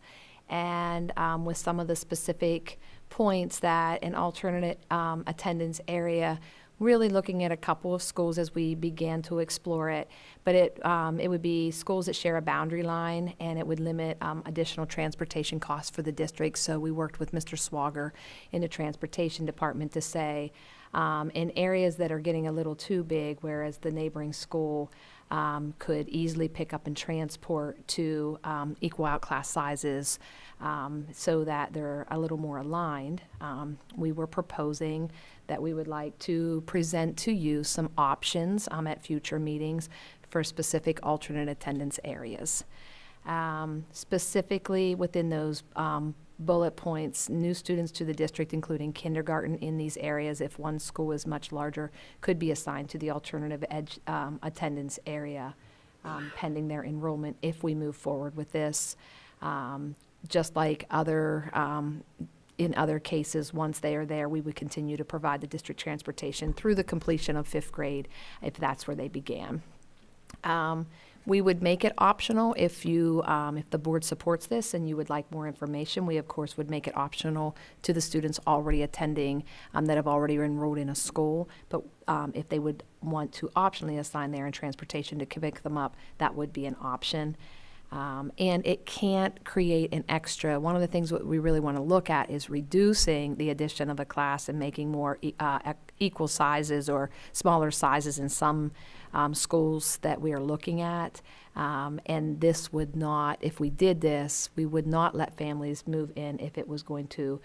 S14: and with some of the specific points that an alternate attendance area, really looking at a couple of schools as we began to explore it. But it would be schools that share a boundary line, and it would limit additional transportation costs for the district. So we worked with Mr. Swager in the transportation department to say, in areas that are getting a little too big, whereas the neighboring school could easily pick up and transport to equal out class sizes so that they're a little more aligned. We were proposing that we would like to present to you some options at future meetings for specific alternate attendance areas. Specifically within those bullet points, new students to the district, including kindergarten in these areas, if one school is much larger, could be assigned to the alternative attendance area pending their enrollment if we move forward with this. Just like in other cases, once they are there, we would continue to provide the district transportation through the completion of 5th grade if that's where they began. We would make it optional if if the board supports this and you would like more information. We, of course, would make it optional to the students already attending that have already enrolled in a school. But if they would want to optionally assign their own transportation to pick them up, that would be an option. And it can't create an extra. One of the things that we really want to look at is reducing the addition of a class and making more equal sizes or smaller sizes in some schools that we are looking at. And this would not, if we did this, we would not let families move in if it was going to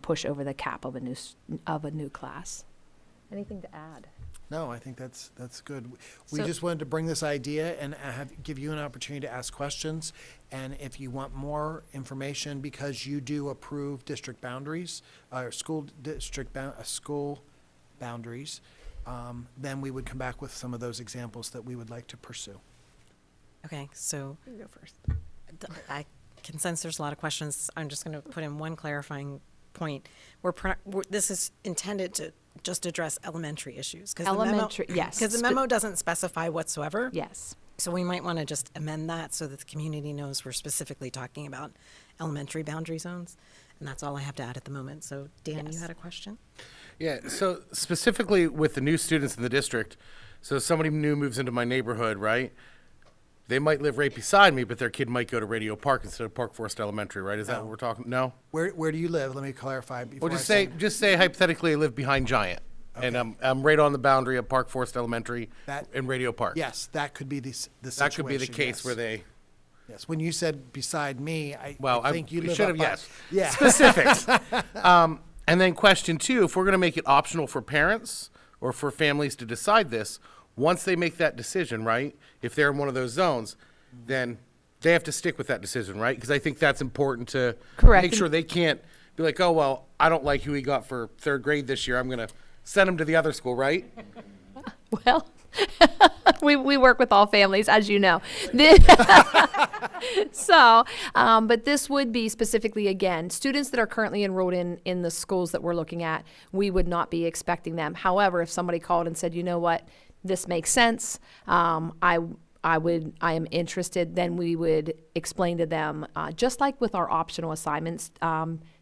S14: push over the cap of a new class. Anything to add?
S10: No, I think that's good. We
S14: So-
S10: just wanted to bring this idea and give you an opportunity to ask questions. And if you want more information, because you do approve district boundaries, or school boundaries, then we would come back with some of those examples that we would like to pursue.
S1: Okay, so
S3: You go first.
S1: I can sense there's a lot of questions. I'm just going to put in one clarifying point. This is intended to just address elementary issues.
S14: Elementary, yes.
S1: Because the memo doesn't specify whatsoever.
S14: Yes.
S1: So we might want to just amend that so that the community knows we're specifically talking about elementary boundary zones. And that's all I have to add at the moment. So, Dan, you
S14: Yes.
S1: had a question?
S9: Yeah, so specifically with the new students in the district, so somebody new moves into my neighborhood, right? They might live right beside me, but their kid might go to Radio Park instead of Park Forest Elementary, right? Is that
S10: No.
S9: what we're talking? No?
S10: Where do you live? Let me clarify before
S9: Well,
S10: I say.
S9: just say hypothetically I live behind Giant, and I'm right on the boundary of Park Forest Elementary
S10: That-
S9: and Radio Park.
S10: Yes, that could be the situation.
S9: That could be the case
S10: yes.
S9: where they,
S10: Yes, when you said beside me, I
S9: well, I
S10: think you live
S9: should
S10: up
S9: have,
S10: by-
S9: yes.
S10: Yeah.
S9: Specifics. And then question 2, if we're going to make it optional for parents or for families to decide this, once they make that decision, right, if they're in one of those zones, then they have to stick with that decision, right? Because I think that's important to
S14: Correct.
S9: make sure they can't be like, oh, well, I don't like who he got for 3rd grade this year. I'm going to send him to the other school, right?
S14: Well, we work with all families, as you know. So, but this would be specifically, again, students that are currently enrolled in the schools that we're looking at, we would not be expecting them. However, if somebody called and said, you know what, this makes sense, I am interested, then we would explain to them, just like with our optional assignments,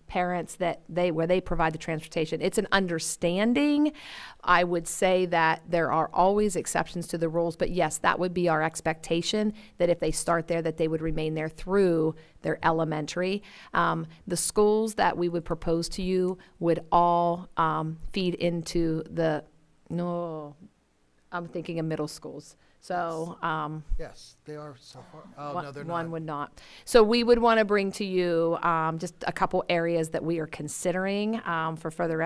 S14: parents where they provide the transportation. It's an understanding. I would say that there are always exceptions to the rules, but yes, that would be our expectation, that if they start there, that they would remain there through their elementary. The schools that we would propose to you would all feed into I'm thinking of middle schools. So,
S10: Yes, they are so far. Oh, no, they're not.
S14: one would not. So we would want to bring to you just a couple areas that we are considering for further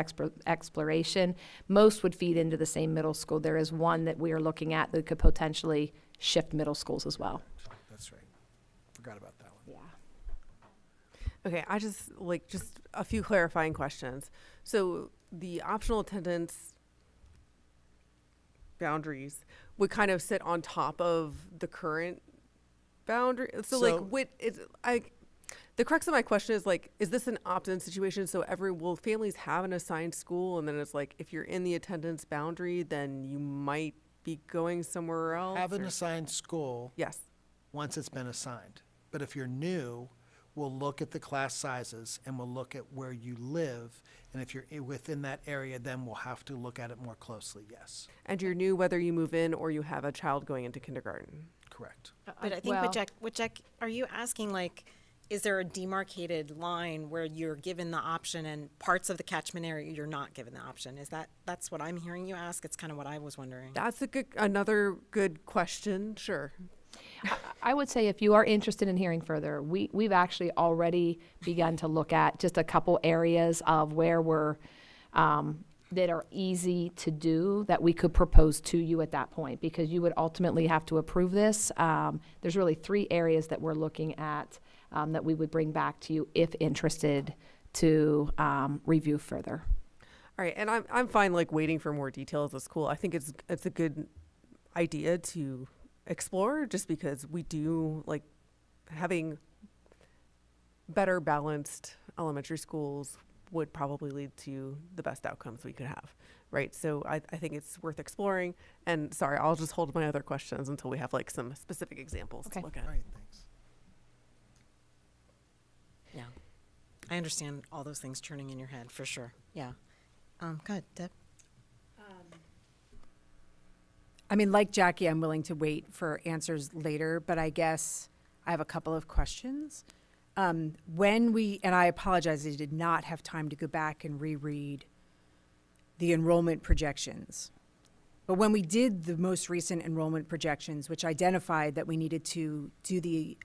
S14: exploration. Most would feed into the same middle school. There is one that we are looking at that could potentially shift middle schools as well.
S10: That's right. Forgot about that one.
S14: Yeah.
S3: Okay, I just a few clarifying questions. So the optional attendance boundaries would kind of sit on top of the current boundary. So the crux of my question is like, is this an opt-in situation? So will families have an assigned school, and then it's like, if you're in the attendance boundary, then you might be going somewhere else?
S10: Have an assigned school.
S3: Yes.
S10: Once it's been assigned. But if you're new, we'll look at the class sizes and we'll look at where you live. And if you're within that area, then we'll have to look at it more closely, yes.
S3: And you're new whether you move in or you have a child going into kindergarten.
S10: Correct.
S1: But I think with Jack, are you asking like, is there a demarcated line where you're given the option and parts of the catchment area you're not given the option? That's what I'm hearing you ask? It's kind of what I was wondering.
S3: That's another good question. Sure.
S14: I would say if you are interested in hearing further, we've actually already begun to look at just a couple areas of where we're that are easy to do that we could propose to you at that point, because you would ultimately have to approve this. There's really 3 areas that we're looking at that we would bring back to you if interested to review further.
S3: All right, and I'm fine like waiting for more details at school. I think it's a good idea to explore, just because we do like having better balanced elementary schools would probably lead to the best outcomes we could have, right? So I think it's worth exploring. And sorry, I'll just hold my other questions until we have like some specific examples to look at.
S10: All right, thanks.
S1: Yeah. I understand all those things churning in your head, for sure. Yeah. Go ahead, Deb.
S8: I mean, like Jackie, I'm willing to wait for answers later, but I guess I have a couple of questions. And I apologize, I did not have time to go back and reread the enrollment projections. But when we did the most recent enrollment projections, which identified that we needed to do the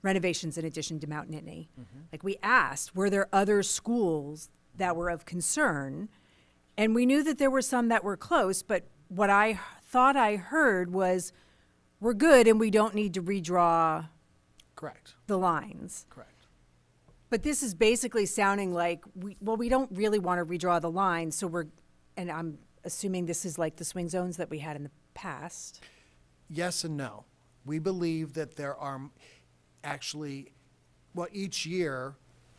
S8: renovations in addition to Mount Nittany, like we asked, were there other schools that were of concern? And we knew that there were some that were close, but what I thought I heard was, we're good and we don't need to redraw
S10: Correct.
S8: the lines.
S10: Correct.
S8: But this is basically sounding like, we don't really want to redraw the lines, so and I'm assuming this is like the swing zones that we had in the past.
S10: Yes and no. We believe that there are actually, each year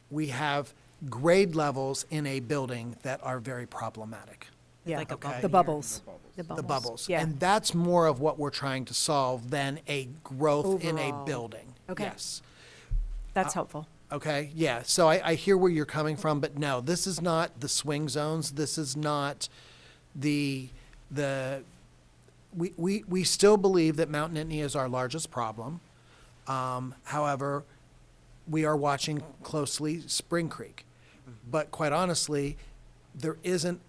S10: we have grade levels in a building that are very problematic.
S8: Yeah,
S1: Like a
S10: Okay.
S8: the bubbles.
S10: The bubbles.
S8: Yeah.
S10: And that's more of what we're trying to solve than a growth in a
S8: Overall.
S10: building.
S8: Okay.
S10: Yes.
S8: That's helpful.
S10: Okay, yeah, so I hear where you're coming from, but no, this is not the swing zones. This is not we still believe that Mount Nittany is our largest problem. However, we are watching closely Spring Creek. But quite honestly, there isn't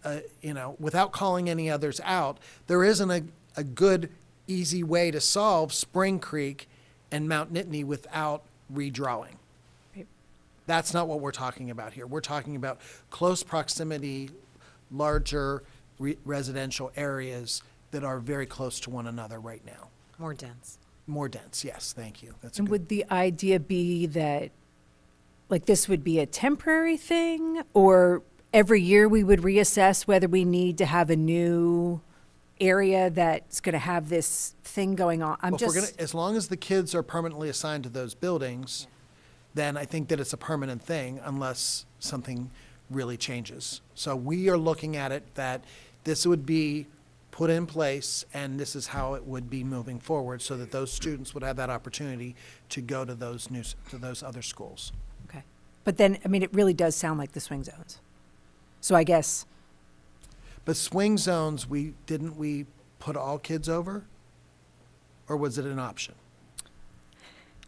S10: without calling any others out, there isn't a good, easy way to solve Spring Creek and Mount Nittany without redrawing. That's not what we're talking about here. We're talking about close proximity, larger residential areas that are very close to one another right now.
S1: More dense.
S10: More dense, yes, thank you. That's a
S8: And
S10: good.
S8: would the idea be that, like, this would be a temporary thing, or every year we would reassess whether we need to have a new area that's going to have this thing going on?
S10: Well, if we're as long as the kids are permanently assigned to those buildings, then I think that it's a permanent thing unless something really changes. So we are looking at it that this would be put in place, and this is how it would be moving forward, so that those students would have that opportunity to go to those other schools.
S8: Okay. But then, I mean, it really does sound like the swing zones. So I guess,
S10: But swing zones, didn't we put all kids over? Or was it an option?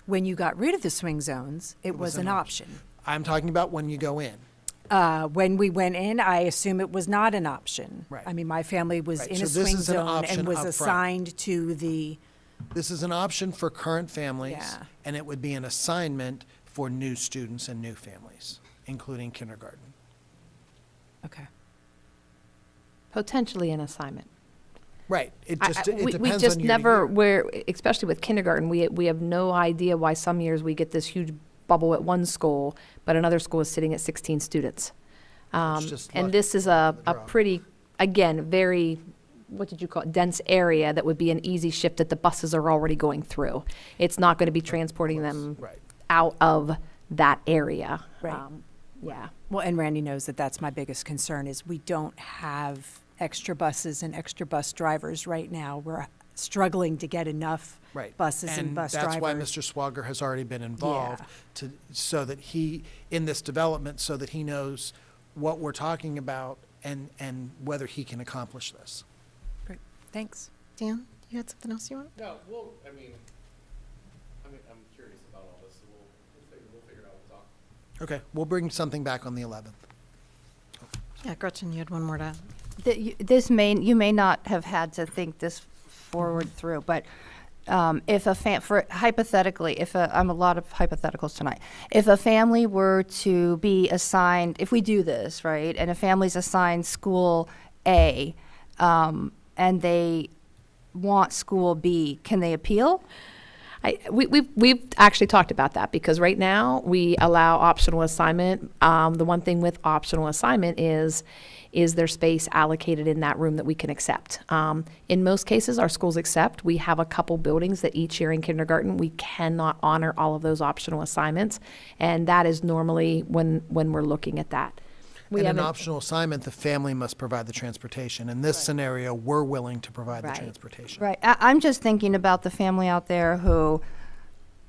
S8: when you got rid of the swing zones, it was an option.
S10: I'm talking about when you go in.
S8: When we went in, I assume it was not an option.
S10: Right.
S8: I mean, my family was
S10: Right,
S8: in
S10: so
S8: a
S10: this
S8: swing
S10: is an
S8: zone
S10: option
S8: and was
S10: up front.
S8: assigned to the,
S10: This is an option for current families.
S8: Yeah.
S10: And it would be an assignment for new students and new families, including kindergarten.
S8: okay.
S14: Potentially an assignment.
S10: Right, it
S14: I-
S10: just,
S14: I-
S10: it
S14: we
S10: depends
S14: just
S10: on year to
S14: never,
S10: year.
S14: we're, especially with kindergarten, we have no idea why some years we get this huge bubble at one school, but another school is sitting at 16 students.
S10: just luck
S14: And this is a
S10: draw.
S14: pretty, again, very, what did you call it, dense area that would be an easy shift that the buses are already going through. It's not going to be transporting them
S10: Right.
S14: out of that area.
S8: Right.
S14: Yeah.
S8: Well, and Randy knows that that's my biggest concern is we don't have extra buses and extra bus drivers right now. We're struggling to get enough
S10: Right.
S8: buses and bus drivers.
S10: that's why Mr. Swager has already been involved so that he, in this development, so that he knows what we're talking about and whether he can accomplish this.
S8: Great. Thanks.
S1: Dan, you had something else you want?
S9: No, well, I'm curious about all this, so we'll figure it out, we'll talk.
S10: Okay, we'll bring something back on the 11th.
S1: Yeah, Gretchen, you had one more to add.
S4: You may not have had to think this forward through, but if hypothetically, I'm a lot of hypotheticals tonight. If a family were to be assigned, if we do this, right, and a family's assigned school A, and they want school B, can they appeal?
S14: We've actually talked about that because right now we allow optional assignment. The one thing with optional assignment is there space allocated in that room that we can accept? In most cases, our schools accept. We have a couple buildings that each year in kindergarten, we cannot honor all of those optional assignments. And that is normally when we're looking at that.
S10: In an
S14: haven't-
S10: optional assignment, the family must provide the transportation. In this scenario, we're willing to provide the
S14: Right.
S10: transportation.
S4: Right. I'm just thinking about the family out there who,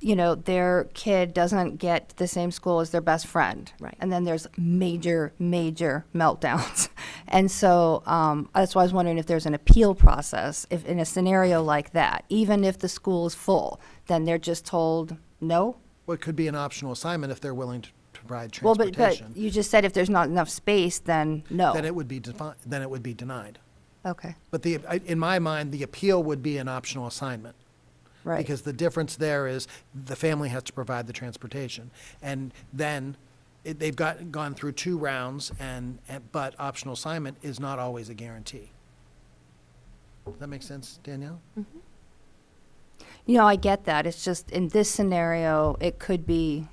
S4: their kid doesn't get to the same school as their best friend.
S14: Right.
S4: And then there's major, major meltdowns. And so that's why I was wondering if there's an appeal process, if in a scenario like that, even if the school is full, then they're just told no?
S10: Well, it could be an optional assignment if they're willing to provide
S4: Well,
S10: transportation.
S4: but you just said if there's not enough space, then no.
S10: Then it would be denied.
S4: Okay,
S10: But in my mind, the appeal would be an optional assignment.
S4: right.
S10: Because the difference there is the family has to provide the transportation. And then they've gone through 2 rounds, but optional assignment is not always a guarantee. Does that make sense, Danielle?
S4: I get that. It's just in this scenario, it could be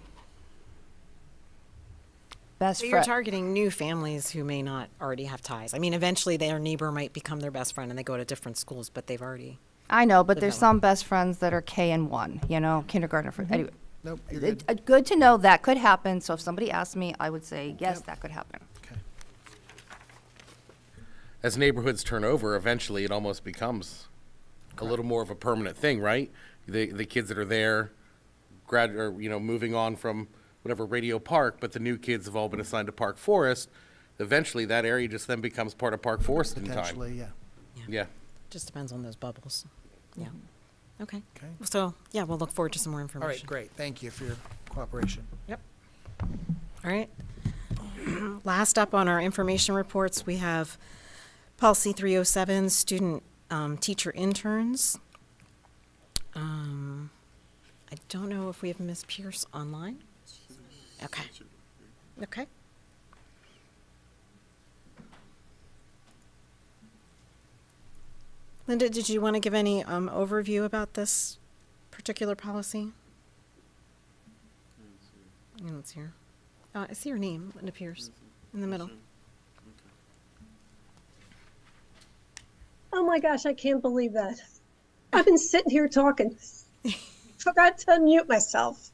S4: best
S1: So you're
S4: friend.
S1: targeting new families who may not already have ties. I mean, eventually their neighbor might become their best friend and they go to different schools, but they've already.
S4: I know, but there's
S1: develop.
S4: some best friends that are K and 1, kindergarten. Anyway,
S10: Nope, you're good.
S4: good to know that could happen. So if somebody asked me, I would say, yes, that could happen.
S10: Okay.
S9: As neighborhoods turn over, eventually it almost becomes a little more of a permanent thing, right? The kids that are there, moving on from whatever Radio Park, but the new kids have all been assigned to Park Forest, eventually that area just then becomes part of Park Forest in time.
S10: Potentially, yeah.
S9: Yeah.
S1: Just depends on those bubbles. Yeah. Okay.
S10: Okay.
S1: So, yeah, we'll look forward to some more
S10: All
S1: information.
S10: right, great. Thank you for your cooperation.
S1: Yep. All right. Last up on our information reports, we have Policy 307, student teacher interns. I don't know if we have Ms. Pierce online. Okay. Okay. Linda, did you want to give any overview about this particular policy? It's here. I see your name, Linda Pierce, in the middle.
S16: Oh my gosh, I can't believe that. I've been sitting here talking. Forgot to unmute myself.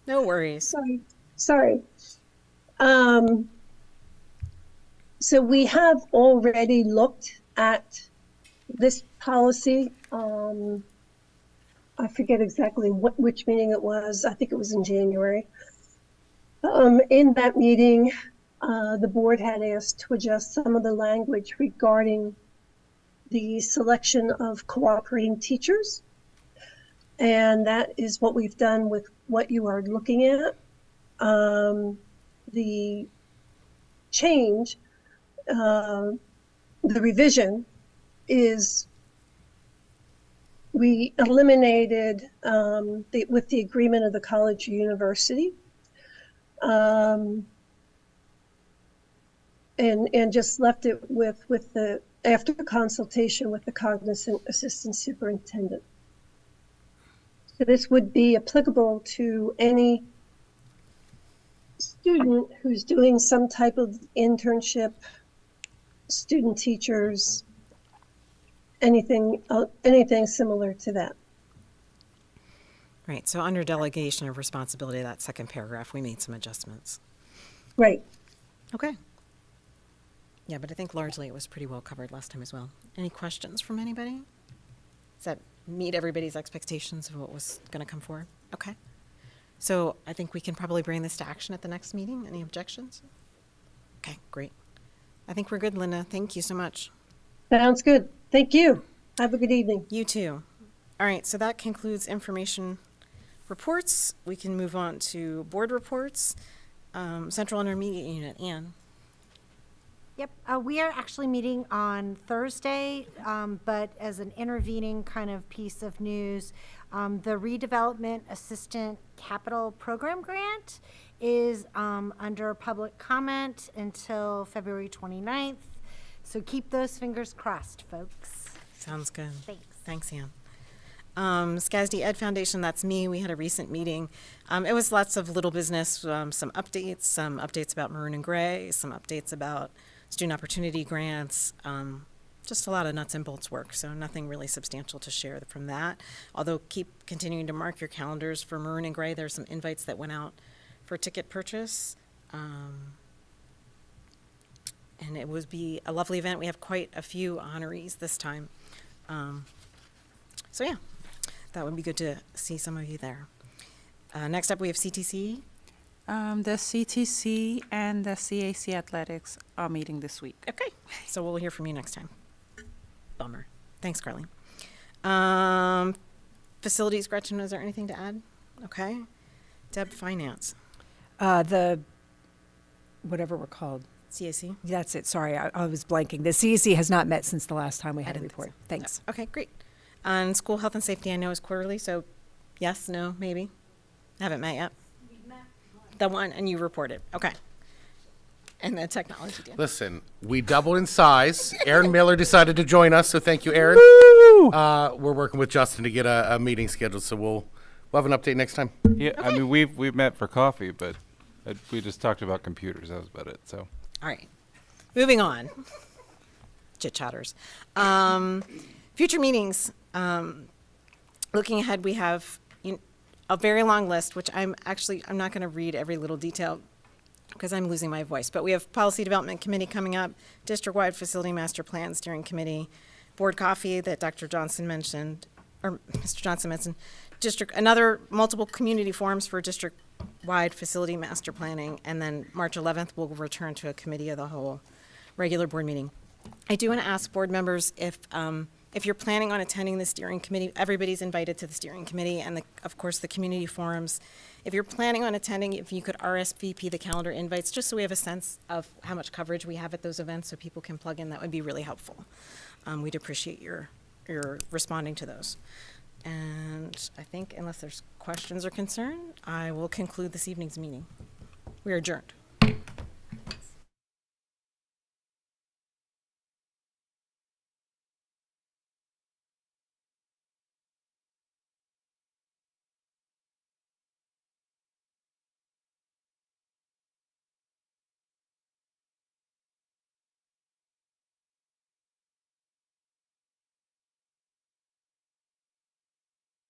S1: No worries.
S16: Sorry. So we have already looked at this policy. I forget exactly which meeting it was. I think it was in January. In that meeting, the board had asked to adjust some of the language regarding the selection of cooperating teachers. And that is what we've done with what you are looking at. The change, the revision is we eliminated with the agreement of the college or university, and just left it with the after consultation with the cognizant assistant superintendent. So this would be applicable to any student who's doing some type of internship, student teachers, anything similar to that.
S1: Right, so under delegation of responsibility, that second paragraph, we made some adjustments.
S16: Right.
S1: Okay. Yeah, but I think largely it was pretty well covered last time as well. Any questions from anybody? Does that meet everybody's expectations of what was going to come forward? Okay. So I think we can probably bring this to action at the next meeting. Any objections? Okay, great. I think we're good, Linda. Thank you so much.
S16: Sounds good. Thank you. Have a good evening.
S1: You too. All right, so that concludes information reports. We can move on to board reports. Central Intermediate Unit, Ann.
S17: Yep, we are actually meeting on Thursday, but as an intervening kind of piece of news, the Redevelopment Assistant Capital Program Grant is under public comment until February 29th. So keep those fingers crossed, folks.
S1: Sounds good.
S17: Thanks.
S1: Thanks, Ann. SCASD Ed Foundation, that's me. We had a recent meeting. It was lots of little business, some updates about Maroon and Gray, some updates about student opportunity grants, just a lot of nuts and bolts work, so nothing really substantial to share from that. Although keep continuing to mark your calendars for Maroon and Gray. There's some invites that went out for ticket purchase. And it would be a lovely event. We have quite a few honorees this time. So yeah, that would be good to see some of you there. Next up, we have CTC.
S2: The CTC and the CAC Athletics are meeting this week.
S1: Okay, so we'll hear from you next time. Bummer. Thanks, Carly. Facilities, Gretchen, is there anything to add? Okay. Deb, Finance.
S8: The, whatever we're called.
S1: CAC?
S8: That's it, sorry, I was blanking. The CAC has not met since the last time we had a
S1: didn't think
S8: report.
S1: so.
S8: Thanks.
S1: No. Okay, great. And School Health and Safety, I know is quarterly, so yes, no, maybe? Haven't met yet? The one, and you reported. Okay. And the technology deal.
S9: Listen, we doubled in size. Aaron Miller decided to join us, so thank you, Aaron. We're working with Justin to get a meeting scheduled, so we'll have an update next time.
S7: Yeah, I mean, we've met for coffee, but we just talked about computers. That was about it, so.
S1: All right. Moving on. Chit-chatters. Future meetings. Looking ahead, we have a very long list, which I'm not going to read every little detail because I'm losing my voice. But we have Policy Development Committee coming up, District-wide Facility Master Plan Steering Committee, Board Coffee that Dr. Johnson mentioned, or Mr. Johnson mentioned, another multiple community forums for district wide facility master planning, and then March 11th, we'll return to a committee of the whole regular board meeting. I do want to ask board members if you're planning on attending the steering committee, everybody's invited to the steering committee and of course the community forums. If you're planning on attending, if you could RSVP the calendar invites, just so we have a sense of how much coverage we have at those events so people can plug in, that would be really helpful. We'd appreciate your responding to those. And I think unless there's questions or concern, I will conclude this evening's meeting. We are adjourned.